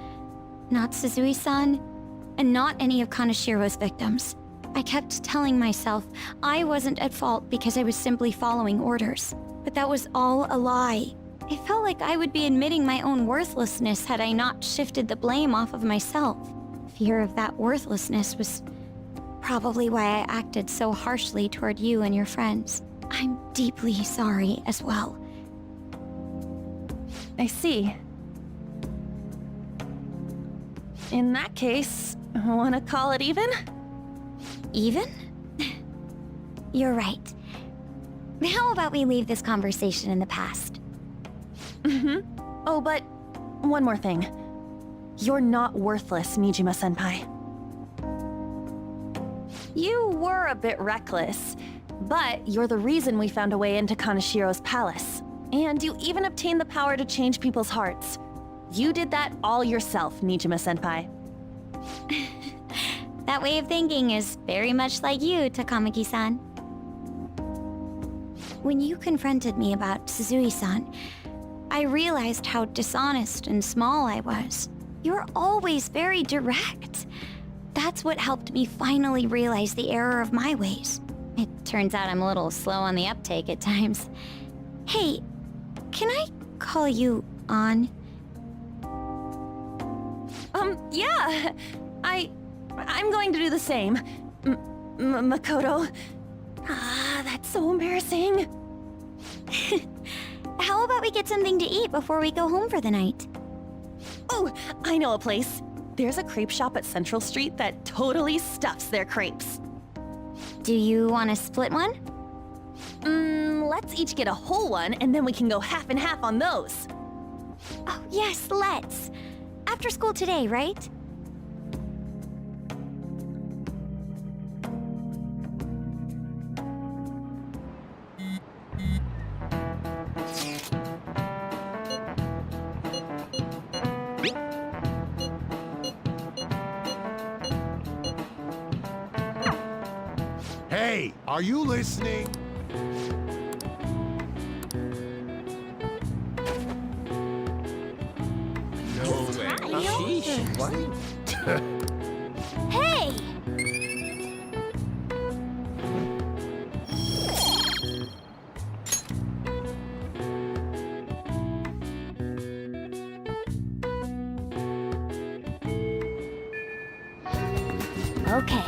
Not Suzui-san, and not any of Kaneshiro's victims. I kept telling myself I wasn't at fault because I was simply following orders. But that was all a lie. It felt like I would be admitting my own worthlessness had I not shifted the blame off of myself. Fear of that worthlessness was probably why I acted so harshly toward you and your friends. I'm deeply sorry as well. I see. In that case, wanna call it even? Even? You're right. How about we leave this conversation in the past? Oh, but one more thing. You're not worthless, Nijima-senpai. You were a bit reckless, but you're the reason we found a way into Kaneshiro's palace. And you even obtained the power to change people's hearts. You did that all yourself, Nijima-senpai. That way of thinking is very much like you, Takamaki-san. When you confronted me about Suzui-san, I realized how dishonest and small I was. You're always very direct. That's what helped me finally realize the error of my ways. It turns out I'm a little slow on the uptake at times. Hey, can I call you On? Yeah! I'm going to do the same. Makoto. Ah, that's so embarrassing. How about we get something to eat before we go home for the night? Oh, I know a place. There's a crepe shop at Central Street that totally stuffs their crepes. Do you want to split one? Let's each get a whole one, and then we can go half and half on those. Oh, yes, let's. After school today, right? Hey, are you listening? Hey! Okay.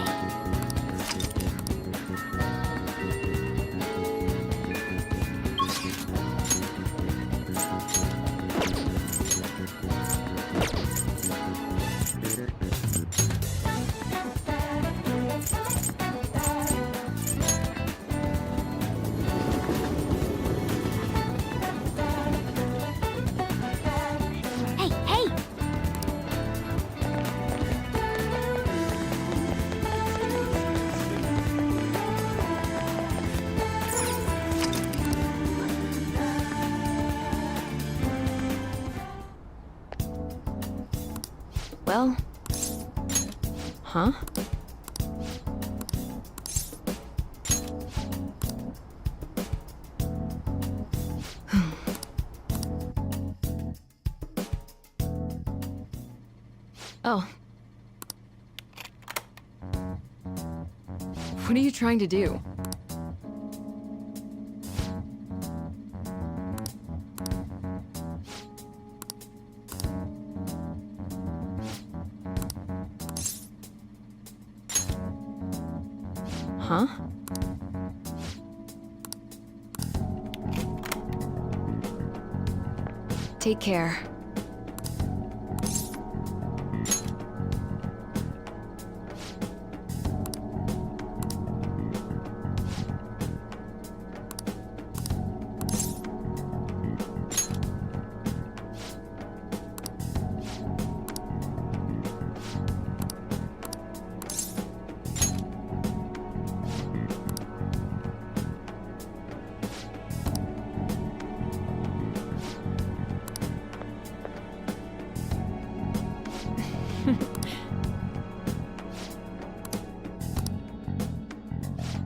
Hey, hey! Well... Huh? Oh. What are you trying to do? Huh? Take care.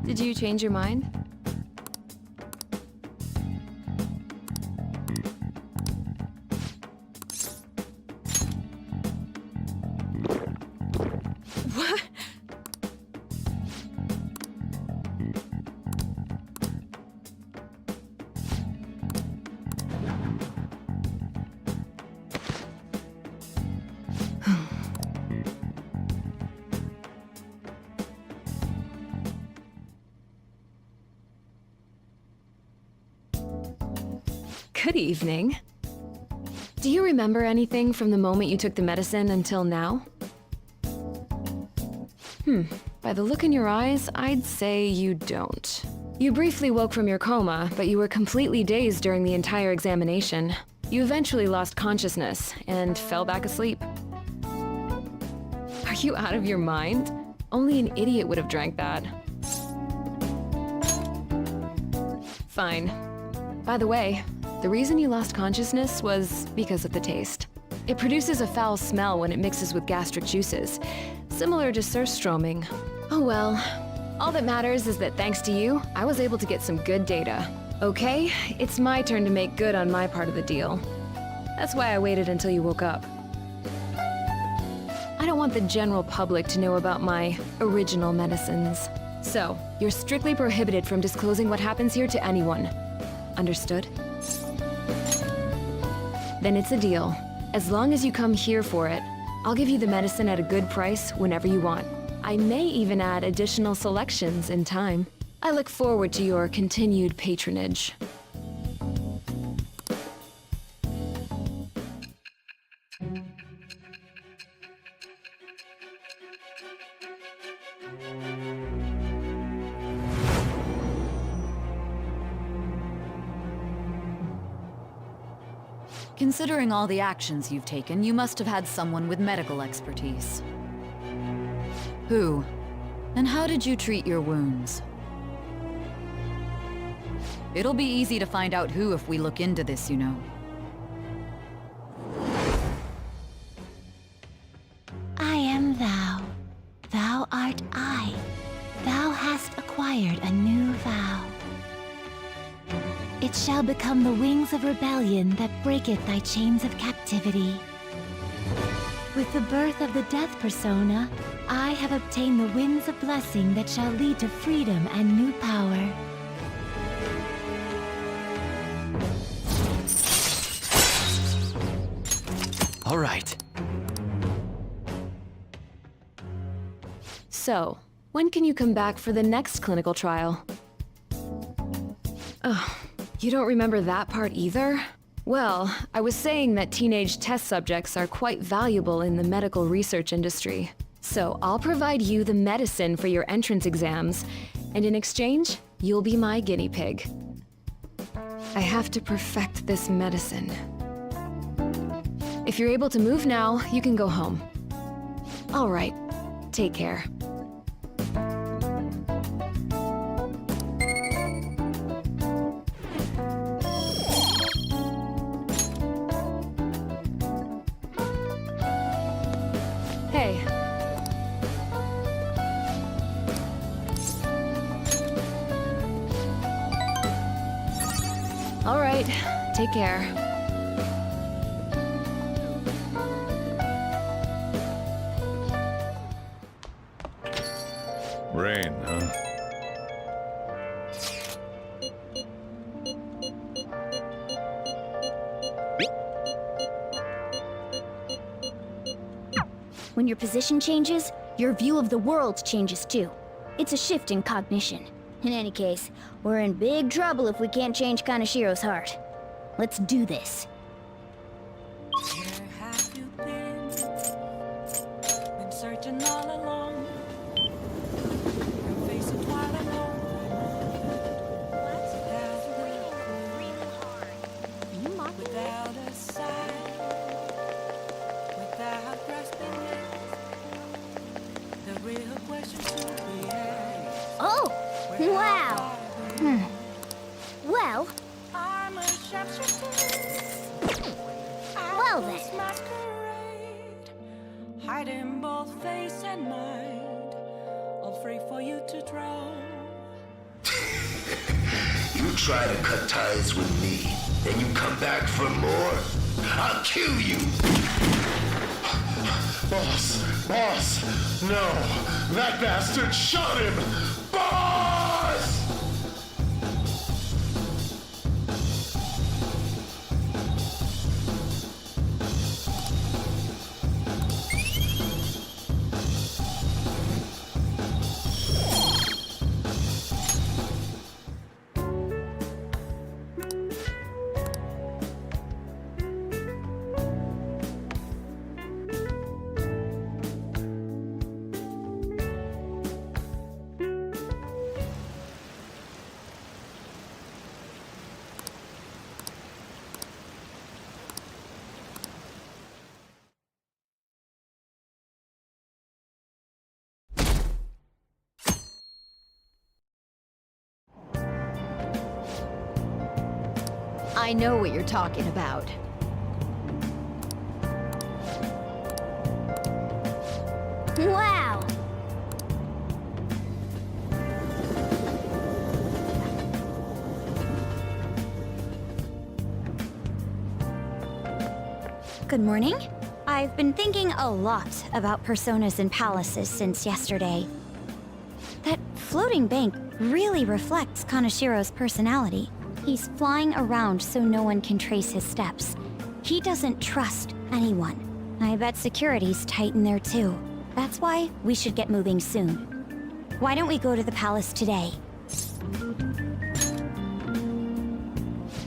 Did you change your mind? What? Good evening. Do you remember anything from the moment you took the medicine until now? By the look in your eyes, I'd say you don't. You briefly woke from your coma, but you were completely dazed during the entire examination. You eventually lost consciousness and fell back asleep. Are you out of your mind? Only an idiot would have drank that. Fine. By the way, the reason you lost consciousness was because of the taste. It produces a foul smell when it mixes with gastric juices, similar to surströmming. Oh well. All that matters is that thanks to you, I was able to get some good data. Okay, it's my turn to make good on my part of the deal. That's why I waited until you woke up. I don't want the general public to know about my original medicines. So, you're strictly prohibited from disclosing what happens here to anyone. Understood? Then it's a deal. As long as you come here for it, I'll give you the medicine at a good price whenever you want. I may even add additional selections in time. I look forward to your continued patronage. Considering all the actions you've taken, you must have had someone with medical expertise. Who? And how did you treat your wounds? It'll be easy to find out who if we look into this, you know. I am thou. Thou art I. Thou hast acquired a new vow. It shall become the wings of rebellion that breaketh thy chains of captivity. With the birth of the Death Persona, I have obtained the winds of blessing that shall lead to freedom and new power. All right. So, when can you come back for the next clinical trial? Oh, you don't remember that part either? Well, I was saying that teenage test subjects are quite valuable in the medical research industry. So I'll provide you the medicine for your entrance exams, and in exchange, you'll be my guinea pig. I have to perfect this medicine. If you're able to move now, you can go home. All right, take care. Hey. All right, take care. Rain, huh? When your position changes, your view of the world changes too. It's a shift in cognition. In any case, we're in big trouble if we can't change Kanashiro's heart. Let's do this. Where have you been? Been searching all along. Your face a twilight alone. Without a sign, without grasping it, the real question to be asked. Oh! Wow! Well... I'm a sharpshooter. Well then. Masquerade, hiding both face and mind, all free for you to draw. You try to cut ties with me, and you come back for more? I'll kill you! Boss! No! That bastard shot him! Boss! I know what you're talking about. Wow! Good morning. I've been thinking a lot about personas and palaces since yesterday. That floating bank really reflects Kanashiro's personality. He's flying around so no one can trace his steps. He doesn't trust anyone. I bet security's tight in there too. That's why we should get moving soon. Why don't we go to the palace today?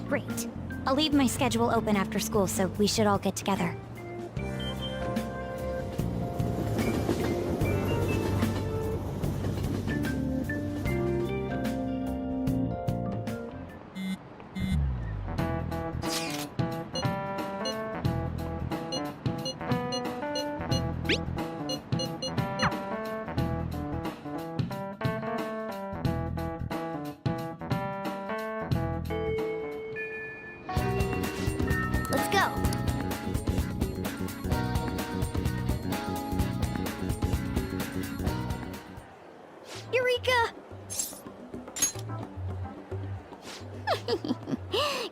Great. I'll leave my schedule open after school, so we should all get together. Let's go! Eureka!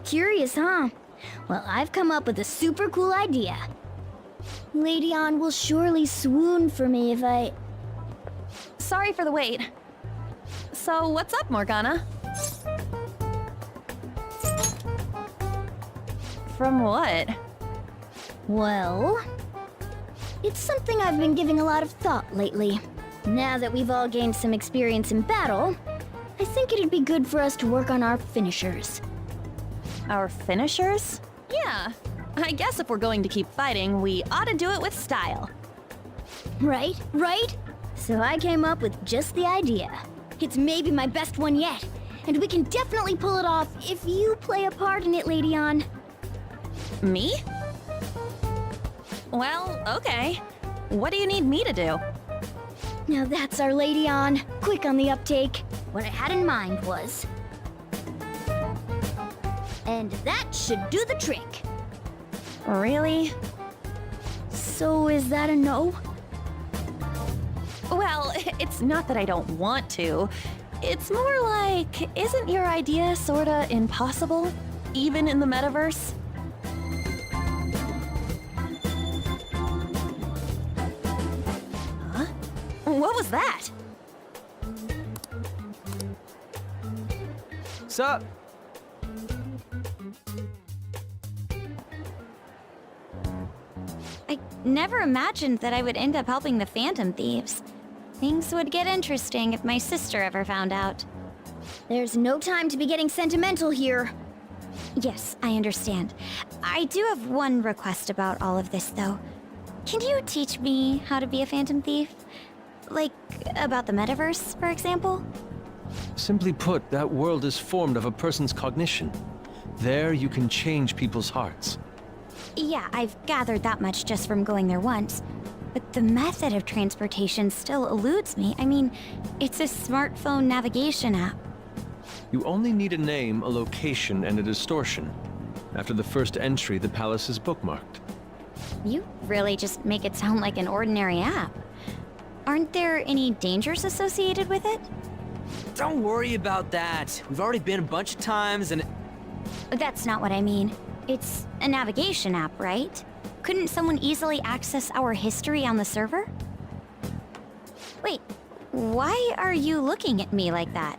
Curious, huh? Well, I've come up with a super cool idea. Lady Ann will surely swoon for me if I... Sorry for the wait. So, what's up, Morgana? From what? Well... It's something I've been giving a lot of thought lately. Now that we've all gained some experience in battle, I think it'd be good for us to work on our finishers. Our finishers? Yeah. I guess if we're going to keep fighting, we ought to do it with style. Right? So I came up with just the idea. It's maybe my best one yet, and we can definitely pull it off if you play a part in it, Lady Ann. Me? Well, okay. What do you need me to do? Now that's our Lady Ann. Quick on the uptake. What I had in mind was... And that should do the trick. Really? So is that a no? Well, it's not that I don't want to. It's more like, isn't your idea sorta impossible? Even in the metaverse? Huh? What was that? Sup? I never imagined that I would end up helping the Phantom Thieves. Things would get interesting if my sister ever found out. There's no time to be getting sentimental here. Yes, I understand. I do have one request about all of this, though. Can you teach me how to be a Phantom Thief? Like, about the metaverse, for example? Simply put, that world is formed of a person's cognition. There you can change people's hearts. Yeah, I've gathered that much just from going there once. But the method of transportation still eludes me. I mean, it's a smartphone navigation app. You only need a name, a location, and a distortion. After the first entry, the palace is bookmarked. You really just make it sound like an ordinary app. Aren't there any dangers associated with it? Don't worry about that. We've already been a bunch of times and... That's not what I mean. It's a navigation app, right? Couldn't someone easily access our history on the server? Wait, why are you looking at me like that?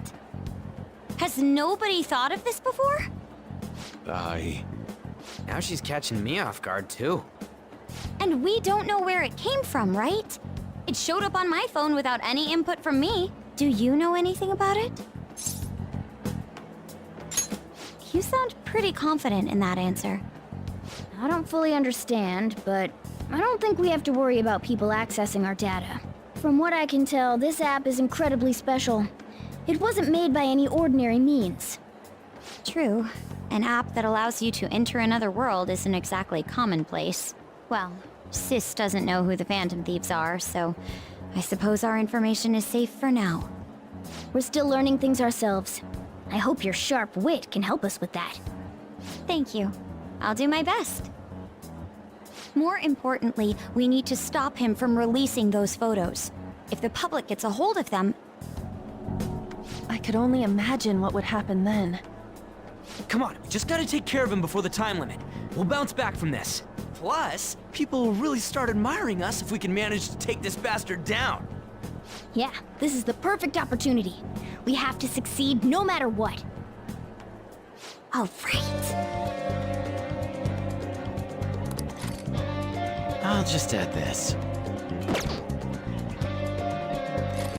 Has nobody thought of this before? Now she's catching me off guard, too. And we don't know where it came from, right? It showed up on my phone without any input from me. Do you know anything about it? You sound pretty confident in that answer. I don't fully understand, but I don't think we have to worry about people accessing our data. From what I can tell, this app is incredibly special. It wasn't made by any ordinary means. True. An app that allows you to enter another world isn't exactly commonplace. Well, Sis doesn't know who the Phantom Thieves are, so I suppose our information is safe for now. We're still learning things ourselves. I hope your sharp wit can help us with that. Thank you. I'll do my best. More importantly, we need to stop him from releasing those photos. If the public gets a hold of them... I could only imagine what would happen then. Come on, we just gotta take care of him before the time limit. We'll bounce back from this. Plus, people will really start admiring us if we can manage to take this bastard down. Yeah, this is the perfect opportunity. We have to succeed no matter what. All right. I'll just add this.